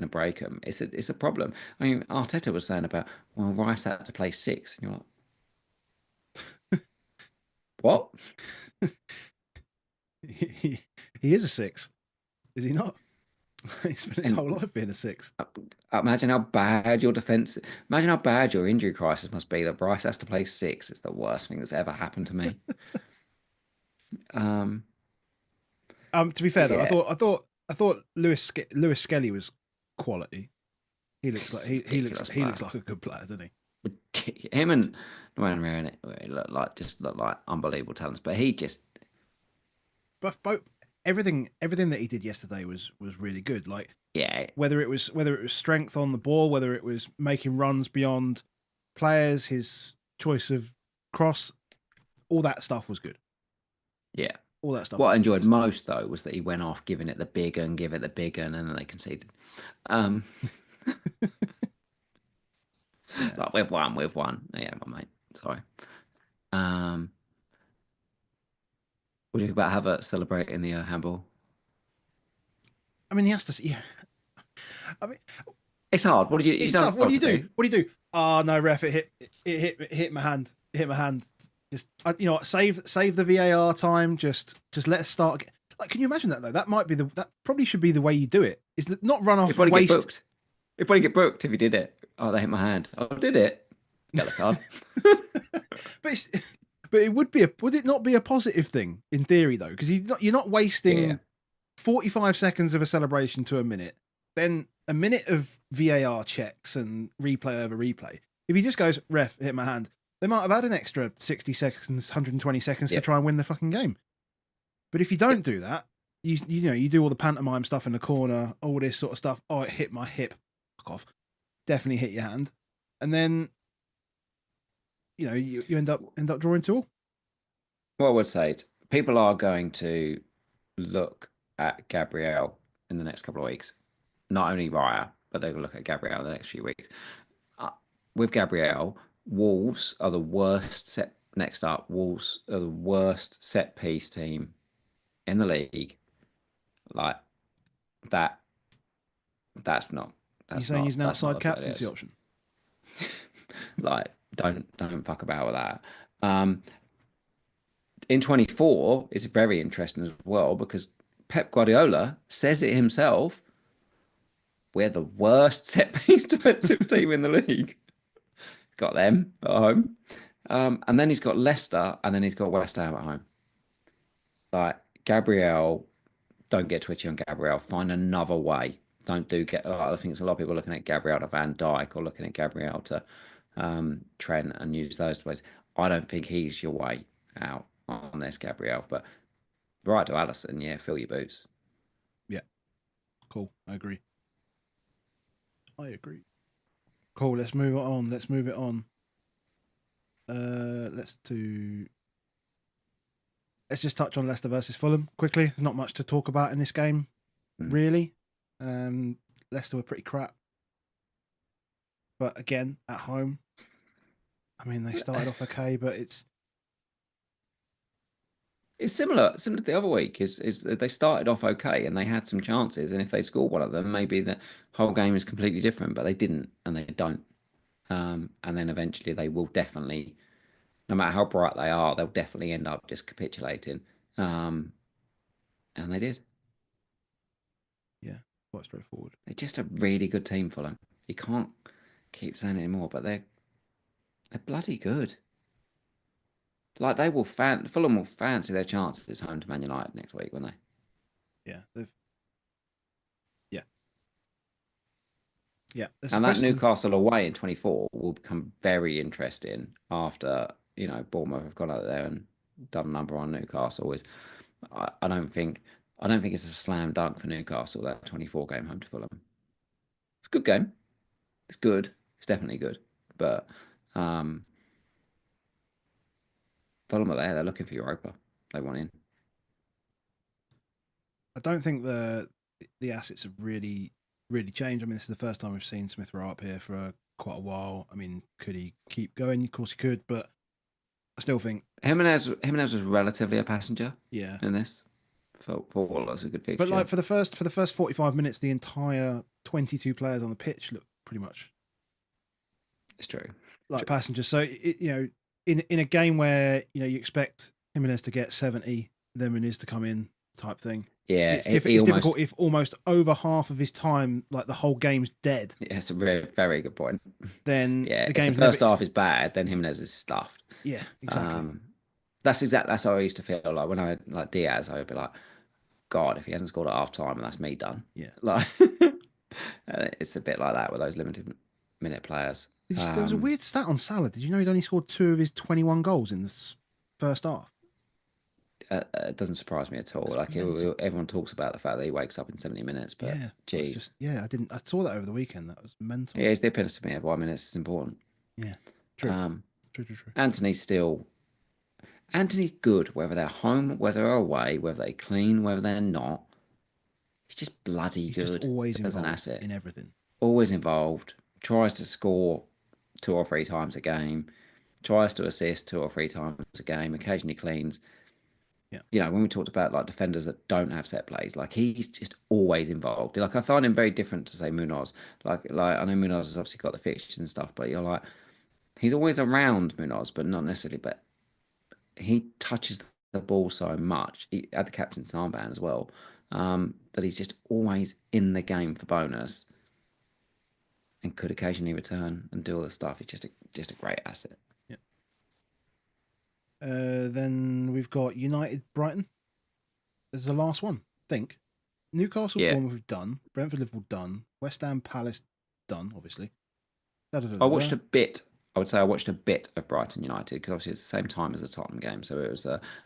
break them. It's a problem. I mean, Arteta was saying about, well, Rice had to play six, and you're like, what? he is a six, is he not? He spent his whole And life being a six. imagine how bad your defense, imagine how bad your injury crisis must be that Rice has to play six. It's the worst thing that's ever happened to me. Um, To be fair but though, yeah, I thought Lewis Skelly was quality. He looks like he's a he looks ridiculous he player. looks like a good player, doesn't he? Him and Nolan Ryan look like unbelievable talents, but he just, But everything that he did yesterday was really good. Like yeah, whether it was strength on the ball, whether it was making runs beyond players, his choice of cross, all that stuff was good. yeah. All that stuff What I was good enjoyed yesterday. most though was that he went off giving it the big un, give it the big un, and then they conceded. Um, Yeah. like we've won. Yeah, my mate. Sorry. Um, what do you think about Havertz celebrating the handball? I mean, he has to. Yeah. I mean, It's hard. What do you it's don't tough. know What do what you to do? do? What do you do? Oh no, ref! It hit my hand. It hit my hand. Just save the VAR time. Just let us start. Like, can you imagine that though? That probably should be the way you do it. Is that not run He'd off and probably get waste? booked. He'd probably get booked if he did it. Oh, they hit my hand. Oh, did it? Yellow card. but would it not be a positive thing in theory though? Because you're not wasting Yeah. 45 seconds of a celebration to a minute, then a minute of VAR checks and replay over replay. If he just goes, ref, hit my hand, they might have had an extra 60 seconds, 120 seconds to try and win the fucking game. But if you don't do that, you do all the pantomime stuff in the corner, all this sort of stuff. Oh, it hit my hip. Fuck off. Definitely hit your hand. And then, you end up drawing 2-2. What I would say is people are going to look at Gabriel in the next couple of weeks. Not only Raya, but they'll look at Gabriel in the next few weeks. With Gabriel, Wolves are the worst set. Next up, Wolves are the worst set piece team in the league. Like that. That's not. You're saying he's an That's not outside the captaincy players. option? Like, don't fuck about with that. In 24, it's very interesting as well because Pep Guardiola says it himself. We're the worst set piece defensive team in the league. Got them at home. And then he's got Leicester and then he's got West Ham at home. Like, Gabriel, don't get twitchy on Gabriel. Find another way. Don't do get. I think a lot of people are looking at Gabriel to Van Dijk or looking at Gabriel to Trent and use those ways. I don't think he's your way out on this, Gabriel. But right to Allison, yeah, fill your boots. Yeah. Cool. I agree. Cool. Let's move it on. Let's just touch on Leicester versus Fulham quickly. There's not much to talk about in this game, really. Leicester were pretty crap. But again, at home, I mean, they started off okay, but it's similar to the other week. Is they started off okay and they had some chances, and if they score one of them, maybe the whole game is completely different. But they didn't, and they don't. And then eventually they will definitely, no matter how bright they are, they'll definitely end up just capitulating. And they did. Yeah, quite straightforward. They're just a really good team, Fulham. You can't keep saying it anymore, but they're bloody good. Like Fulham will fancy their chances home to Man United next week, won't they? Yeah, yeah. And that Newcastle away in 24 will become very interesting after Bournemouth have gone out there and done a number on Newcastle. I don't think it's a slam dunk for Newcastle, that 24 game home to Fulham. It's a good game. It's good. It's definitely good. But Fulham are there. They're looking for Europa. They want in. I don't think the assets have really changed. I mean, this is the first time we've seen Smith Rowe up here for quite a while. I mean, could he keep going? Of course he could, but I still think Jimenez was relatively a passenger. Yeah. In this. For all that's a good fixture. But like for the first 45 minutes, the entire 22 players on the pitch look pretty much. It's true. Like passengers. So in a game where you expect Jimenez to get 70, then Muniz to come in, type thing. Yeah, it's difficult if almost over half of his time, like the whole game's dead. Yeah, it's a very, very good point. Then the first half is bad, then Jimenez is stuffed. Yeah, exactly. That's how I used to feel like when I like Diaz. I would be like, God, if he hasn't scored at half time, and that's me done. Yeah, like it's a bit like that with those limited minute players. There was a weird stat on Salah. Did you know he'd only scored 2 of his 21 goals in the first half? It doesn't surprise me at all. Like everyone talks about the fact that he wakes up in 70 minutes, but geez, I saw that over the weekend. That was mental. Yeah, it's the epitome of why minutes is important. Yeah, true. True. Anthony's good, whether they're home, whether they're away, whether they clean, whether they're not. He's just bloody good. Just always as an involved asset in everything. Always involved. Tries to score 2 or 3 times a game. Tries to assist 2 or 3 times a game. Occasionally cleans. Yeah. When we talked about like defenders that don't have set plays, like he's just always involved. Like I find him very different to say Munoz. Like I know Munoz has obviously got the fixtures and stuff, but you're like he's always around Munoz, but not necessarily. But he touches the ball so much. He had the captain's armband as well. That he's just always in the game for bonus and could occasionally return and do all the stuff. He's just a great asset. Yeah. Then we've got United Brighton. This is the last one, I think. Newcastle Yeah. Bournemouth done. Brentford Liverpool done. West Ham Palace done, obviously. I watched a bit. I would say I watched a bit of Brighton United because obviously it's the same time as the Tottenham game. So it was,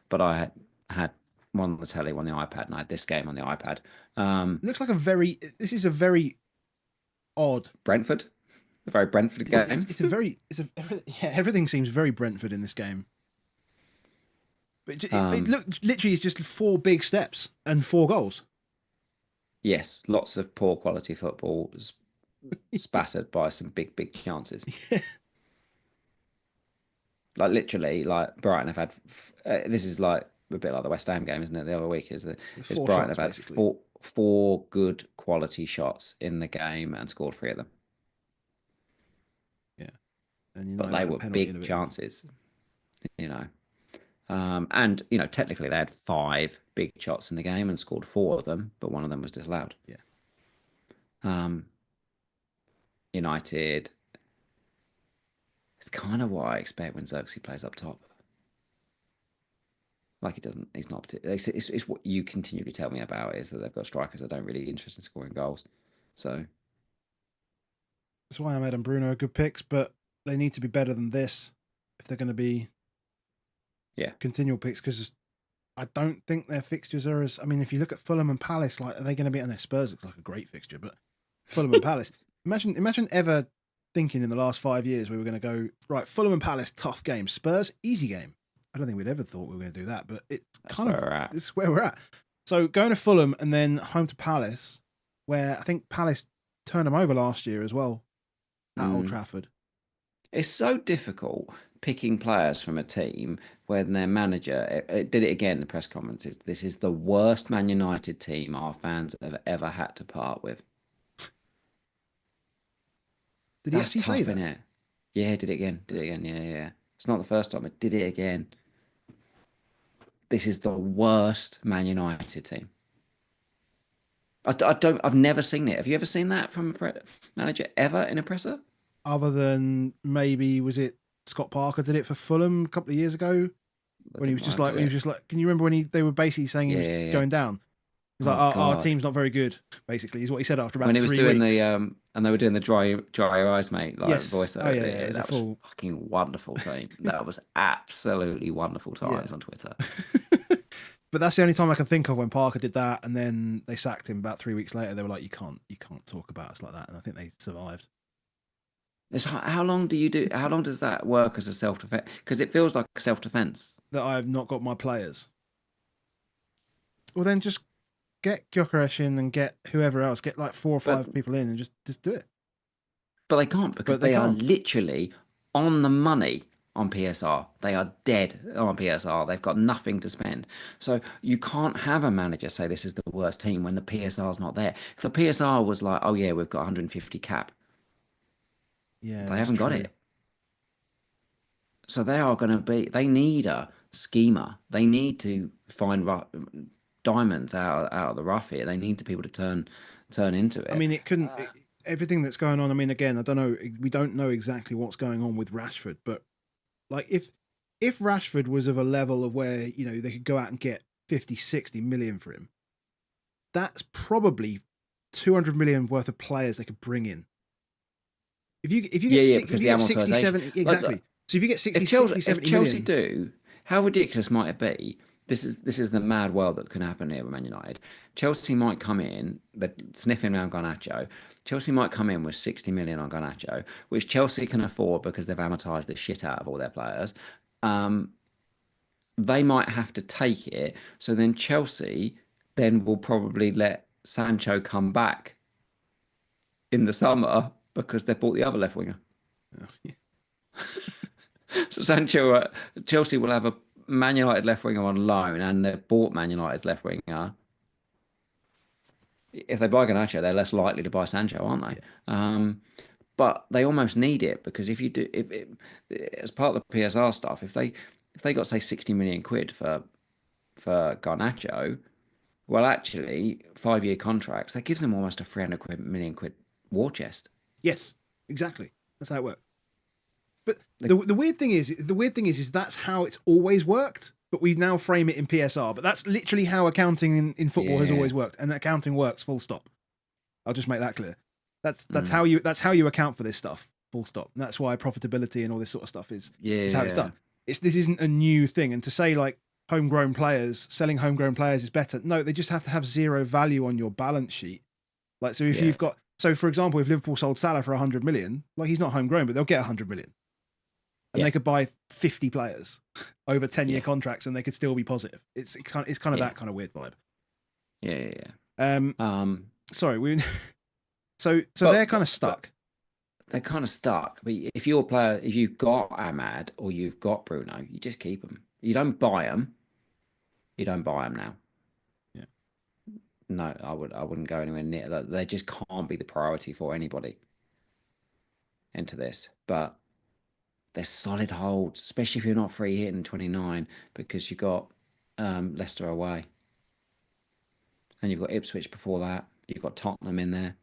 but I had one on the telly, one on the iPad, and I had this game on the iPad. It looks like this is a very odd Brentford, a very Brentford game. Everything seems very Brentford in this game. But it looked literally it's just 4 big steps and 4 goals. Yes, lots of poor quality football spattered by some big chances. Yeah. Like literally, like Brighton have had. This is like a bit like the West Ham game, isn't it? The other week is Brighton have had basically. four good quality shots in the game and scored 3 of them. Yeah, and but they were big chances, and technically they had 5 big shots in the game and scored 4 of them, but one of them was disallowed. Yeah. United. It's kind of what I expect when Xerxes plays up top. Like he's not particularly. It's what you continually tell me about is that they've got strikers that don't really interested in scoring goals. So that's why Ahmed and Bruno are good picks, but they need to be better than this if they're going to be continual picks, because I don't think their fixtures are as. I mean, if you look at Fulham and Palace, like, are they going to be? And Spurs looks like a great fixture, but Fulham and Palace. Imagine ever thinking in the last 5 years we were going to go right. Fulham and Palace, tough game. Spurs, easy game. I don't think we'd ever thought we were going to do that, but it's where we're at. So going to Fulham and then home to Palace, where I think Palace turned them over last year as well at Old Trafford. It's so difficult picking players from a team when their manager did it again in the press conferences. This is the worst Man United team our fans have ever had to part with. Did he actually say that? Innit? Yeah, did it again. Yeah. It's not the first time. It did it again. This is the worst Man United team. I've never seen it. Have you ever seen that from a manager ever in a presser? Other than maybe, was it Scott Parker did it for Fulham a couple of years ago when he was just like, can you remember when they were basically saying he was going down? He's like, our team's not very good, basically, is what he said after about 3 weeks. When he was doing and they were doing the dry your eyes, mate, voice. That was a fucking wonderful team. That was absolutely wonderful times on Twitter. But that's the only time I can think of when Parker did that, and then they sacked him about 3 weeks later. They were like, you can't talk about us like that, and I think they survived. How long does that work as a self-defense? Because it feels like self-defense. That I've not got my players. Well, then just get Gyökeres in and get whoever else. Get like 4 or 5 people in and just do it. But they can't, because they are literally on the money on PSR. They are dead on PSR. They've got nothing to spend. So you can't have a manager say this is the worst team when the PSR is not there. If the PSR was like, oh yeah, we've got 150 cap. Yeah, they haven't got it. So they need a schemer. They need to find diamonds out of the rough here. They need to be able to turn into it. I mean, it couldn't. Everything that's going on. I mean, again, I don't know. We don't know exactly what's going on with Rashford, but like if Rashford was of a level of where they could go out and get 50, 60 million for him, that's probably 200 million worth of players they could bring in. If you get 60, 70, exactly. So if you get 60, 70 if Chelsea do, how ridiculous might it be? This is the mad world that can happen here with Man United. Chelsea might come in, they're sniffing around Garnacho. Chelsea might come in with 60 million on Garnacho, which Chelsea can afford because they've amortised the shit out of all their players. They might have to take it. So then Chelsea will probably let Sancho come back in the summer because they bought the other left winger. Oh, yeah. So Chelsea will have a Man United left winger on loan, and they've bought Man United's left winger. If they buy Garnacho, they're less likely to buy Sancho, aren't they? Yeah. But they almost need it, because if as part of the PSR stuff, if if they got say 60 million quid for Garnacho, well, actually, 5-year contracts that gives them almost a 300 million quid war chest. Yes, exactly. That's how it works. But They, the weird thing is that's how it's always worked. But we now frame it in PSR. But that's literally how accounting in football has yeah. always worked, and accounting works. Full stop. I'll just make that clear. That's Mm. how you account for this stuff. Full stop. And that's why profitability and all this sort of stuff is how it's Yeah. done. This isn't a new thing. And to say like selling homegrown players is better. No, they just have to have zero value on your balance sheet. Like so, if Yeah. you've got for example, if Liverpool sold Salah for 100 million, like he's not homegrown, but they'll get 100 million, and Yeah. they could buy 50 players over 10-year Yeah. contracts, and they could still be positive. It's kind of Yeah. that kind of weird vibe. Yeah. Yeah. Sorry, we. So they're But kind of stuck. they're kind of stuck. But if you're a player, if you've got Ahmad or you've got Bruno, you just keep them. You don't buy them. You don't buy them now. Yeah. No, I wouldn't go anywhere near that. They just can't be the priority for anybody into this. But they're solid holds, especially if you're not free hitting 29 because you got Leicester away. And you've got Ipswich before that. You've got Tottenham in there.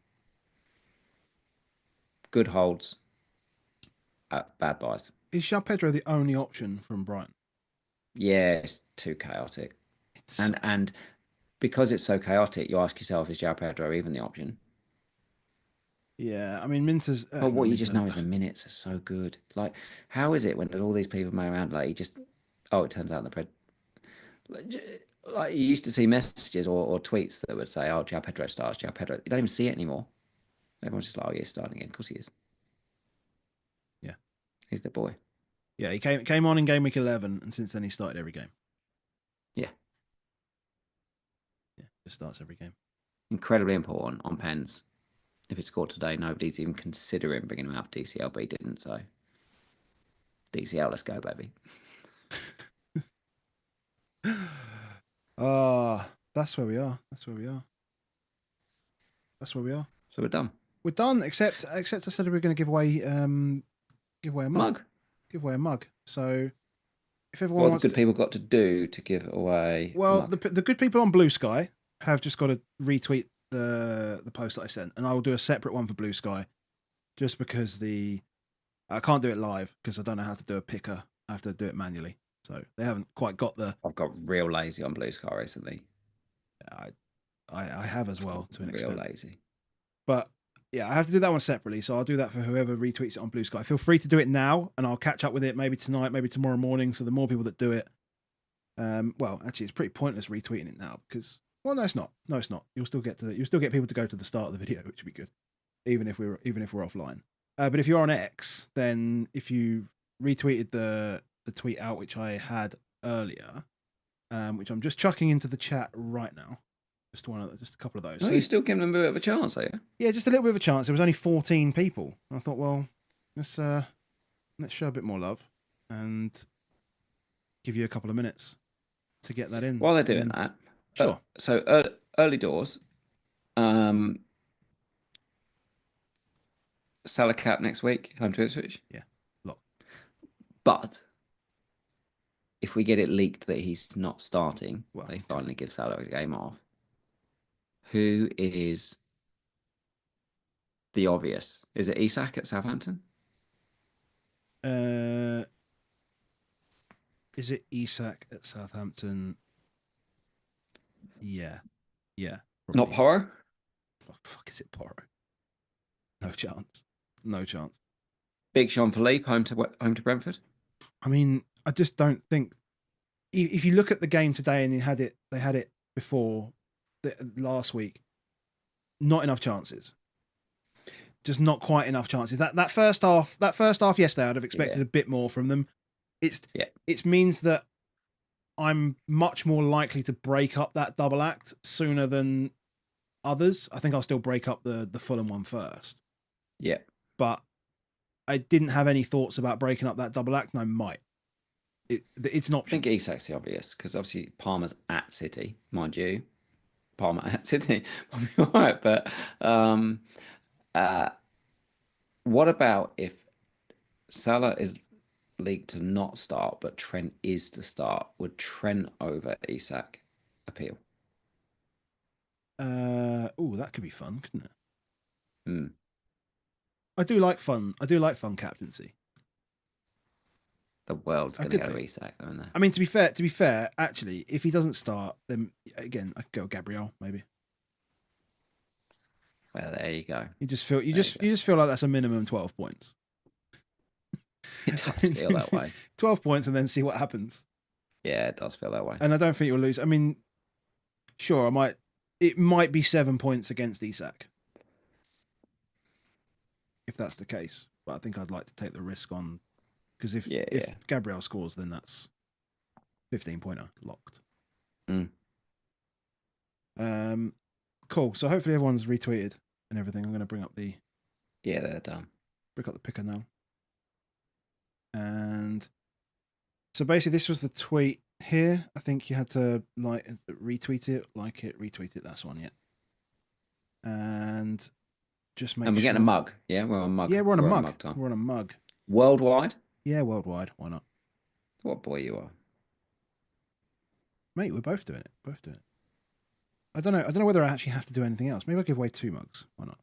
Good holds. Bad buys. Is João Pedro the only option from Brighton? Yeah, it's too chaotic. It's And because it's so chaotic, you ask yourself, is João Pedro even the option? yeah. I mean, Minter's But not what you just Minter. know is the minutes are so good. Like, how is it when all these people move around, like, it turns out the pred. Like, you used to see messages or tweets that would say, oh, João Pedro starts, João Pedro. You don't even see it anymore. Everyone's just like, oh, yeah, he's starting again. Of course he is. Yeah. He's the boy. Yeah, he came on in game week 11, and since then he started every game. Yeah. Yeah, just starts every game. Incredibly important on pens. If it scored today, nobody's even considering bringing him out of DCL, but he didn't. So DCL, let's go, baby. That's where we are. That's where we are. That's where we are. So we're done. We're done. Except I said we were going to give away a mug. Give away a mug. So if everyone What have wants the good people got to do to give away a well, mug? the good people on Blue Sky have just got to retweet the post that I sent, and I will do a separate one for Blue Sky, just because I can't do it live because I don't know how to do a picker. I have to do it manually, so they haven't quite got the. I've got real lazy on Blue Sky recently. I have as well to an Real extent, lazy. but yeah, I have to do that one separately. So I'll do that for whoever retweets it on Blue Sky. Feel free to do it now, and I'll catch up with it maybe tonight, maybe tomorrow morning. So the more people that do it, well, actually, it's pretty pointless retweeting it now because, well, no, it's not. No, it's not. You'll still get people to go to the start of the video, which would be good, even if we're offline. But if you're on X, then if you retweeted the tweet out which I had earlier, which I'm just chucking into the chat right now, just a couple of those. Oh, So you're still giving them a bit of a chance, are you? yeah, just a little bit of a chance. There was only 14 people. I thought, well, let's show a bit more love and give you a couple of minutes to get that in. While they're doing that, sure. So early doors, Salah cap next week, home to Ipswich. Yeah, lock. But if we get it leaked that he's not starting, Well, they finally give Salah a game off. Who is the obvious? Is it Isak at Southampton? Is it Isak at Southampton? Yeah. Probably. Not Porro? Oh, fuck, is it Porro? No chance. No chance. Big Sean Philippe home to Brentford. I mean, I just don't think. If you look at the game today and they had it before last week, not enough chances. Just not quite enough chances. That first half yesterday, I'd have expected a bit more from them. It means that I'm much more likely to break up that double act sooner than others. I think I'll still break up the Fulham one first. Yeah. But I didn't have any thoughts about breaking up that double act, and I might. It's an option. I think Isak's the obvious because obviously Palmer's at City, mind you. Palmer at City, I'll be all right. But what about if Salah is league to not start, but Trent is to start. Would Trent over Isak appeal? Oh, that could be fun, couldn't it? Hmm. I do like fun. I do like fun captaincy. The world's I going to could go to do. Isak, isn't there? I mean, to be fair, actually, if he doesn't start, then again, I could go Gabriel maybe. Well, there you go. You just feel There you go. you just feel like that's a minimum 12 points. It does feel that way. 12 points and then see what happens. Yeah, it does feel that way. And I don't think you'll lose. I mean, sure, it might be 7 points against Isak. If that's the case. But I think I'd like to take the risk on, because if Gabriel scores, then that's 15-pointer locked. Mm. Cool. So hopefully everyone's retweeted and everything. I'm going to bring up the they're done. Bring up the picker now. And so basically this was the tweet here. I think you had to retweet it, retweet it. That's one, yeah. And just make And we're sure. getting a mug. Yeah, we're on a mug. Yeah, we're on a mug. Mug time. We're on a mug. Worldwide? Yeah, worldwide. Why not? What boy you are. Mate, we're both doing it. I don't know whether I actually have to do anything else. Maybe I'll give away 2 mugs. Why not?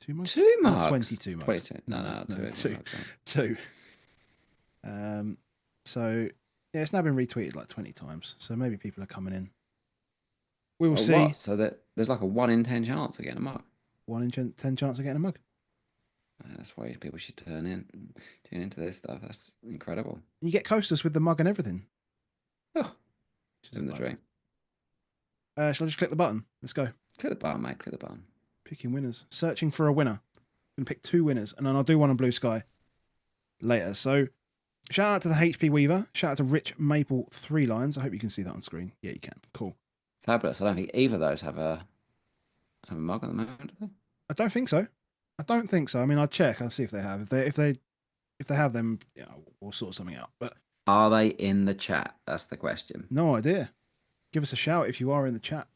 2 mugs? 2 mugs? No, 22 mugs. 22. No, 2. 2. So, yeah, it's now been retweeted like 20 times. So maybe people are coming in. We will see. What? So there's like a 1 in 10 chance of getting a mug. 1 in 10 chance of getting a mug. That's why people should tune into this stuff. That's incredible. You get coasters with the mug and everything. Oh, just in the dream. Shall I just click the button? Let's go. Click the button, mate. Click the button. Picking winners. Searching for a winner. I'm going to pick 2 winners, and then I'll do one on Blue Sky later. So, shout out to the HP Weaver. Shout out to Rich Maple 3 lines. I hope you can see that on screen. Yeah, you can. Cool. Fabulous. I don't think either of those have a mug at the moment, do they? I don't think so. I mean, I'll check. I'll see if they have. If they have them, yeah, we'll sort something out. But are they in the chat? That's the question. No idea. Give us a shout if you are in the chat.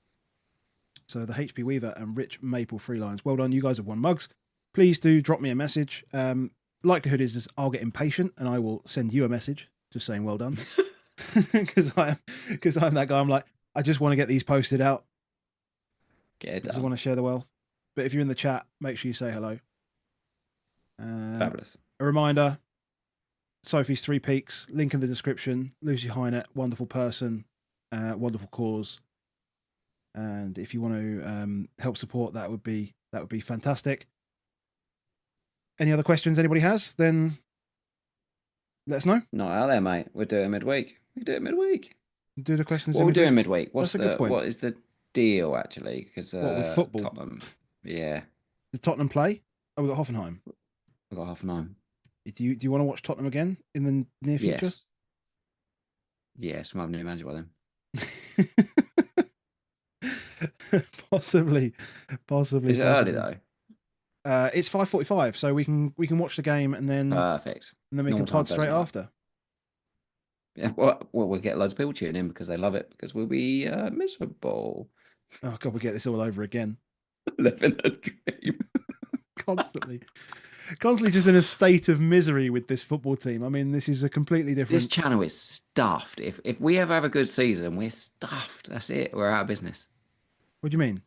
So the HP Weaver and Rich Maple 3 lines. Well done. You guys have won mugs. Please do drop me a message. Likelihood is I'll get impatient and I will send you a message just saying well done. Because I'm that guy. I'm like, I just want to get these posted out. Get it done. Because I want to share the wealth. But if you're in the chat, make sure you say hello. Fabulous. A reminder, Sophie's 3 Peaks, link in the description. Lucy Hynett, wonderful person, wonderful cause. And if you want to help support, that would be fantastic. Any other questions anybody has, then let us know. Not out there, mate. We're doing midweek. Do the questions. What are we doing midweek? That's a good point. What is the deal, actually? Because with football? Tottenham. Yeah. Did Tottenham play? Oh, we've got Hoffenheim. We've got Hoffenheim. Do you want to watch Tottenham again in the near future? Yes, we might have a new manager by then. Possibly. Is it early though? It's 5:45, so we can watch the game and then perfect. And then we can pod straight after. Yeah, well, we'll get loads of people tuning in because they love it because we'll be miserable. Oh God, we get this all over again. Living the dream. Constantly just in a state of misery with this football team. I mean, this is a completely different. This channel is stuffed. If we ever have a good season, we're stuffed. That's it. We're out of business. What do you mean?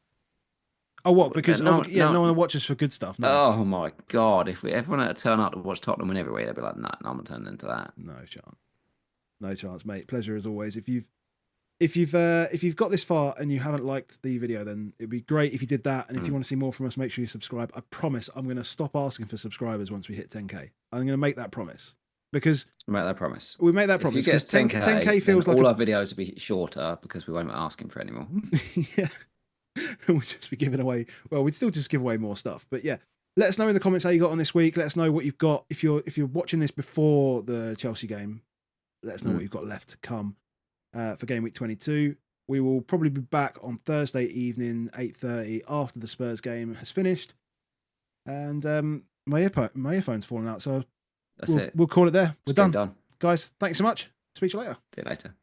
Oh, what? Because no one watches for good stuff. No. Oh my God! If everyone had to turn up to watch Tottenham win every week, they'd be like, "No, I'm not turning into that." No chance, mate. Pleasure as always. If you've got this far and you haven't liked the video, then it'd be great if you did that. And if you want to see more from us, make sure you subscribe. I promise I'm going to stop asking for subscribers once we hit 10k. I'm going to make that promise because we make that promise. We make that promise. If you get 10k feels like all our videos will be shorter because we won't be asking for it anymore. Yeah. We'll just be giving away. Well, we'd still just give away more stuff. But yeah, let us know in the comments how you got on this week. Let us know what you've got. If you're watching this before the Chelsea game, let us know what you've got left to come for game week 22. We will probably be back on Thursday evening, 8:30, after the Spurs game has finished. And my earphone's fallen out, so we'll call it there. We're done. Guys, thanks so much. Speak to you later. See you later.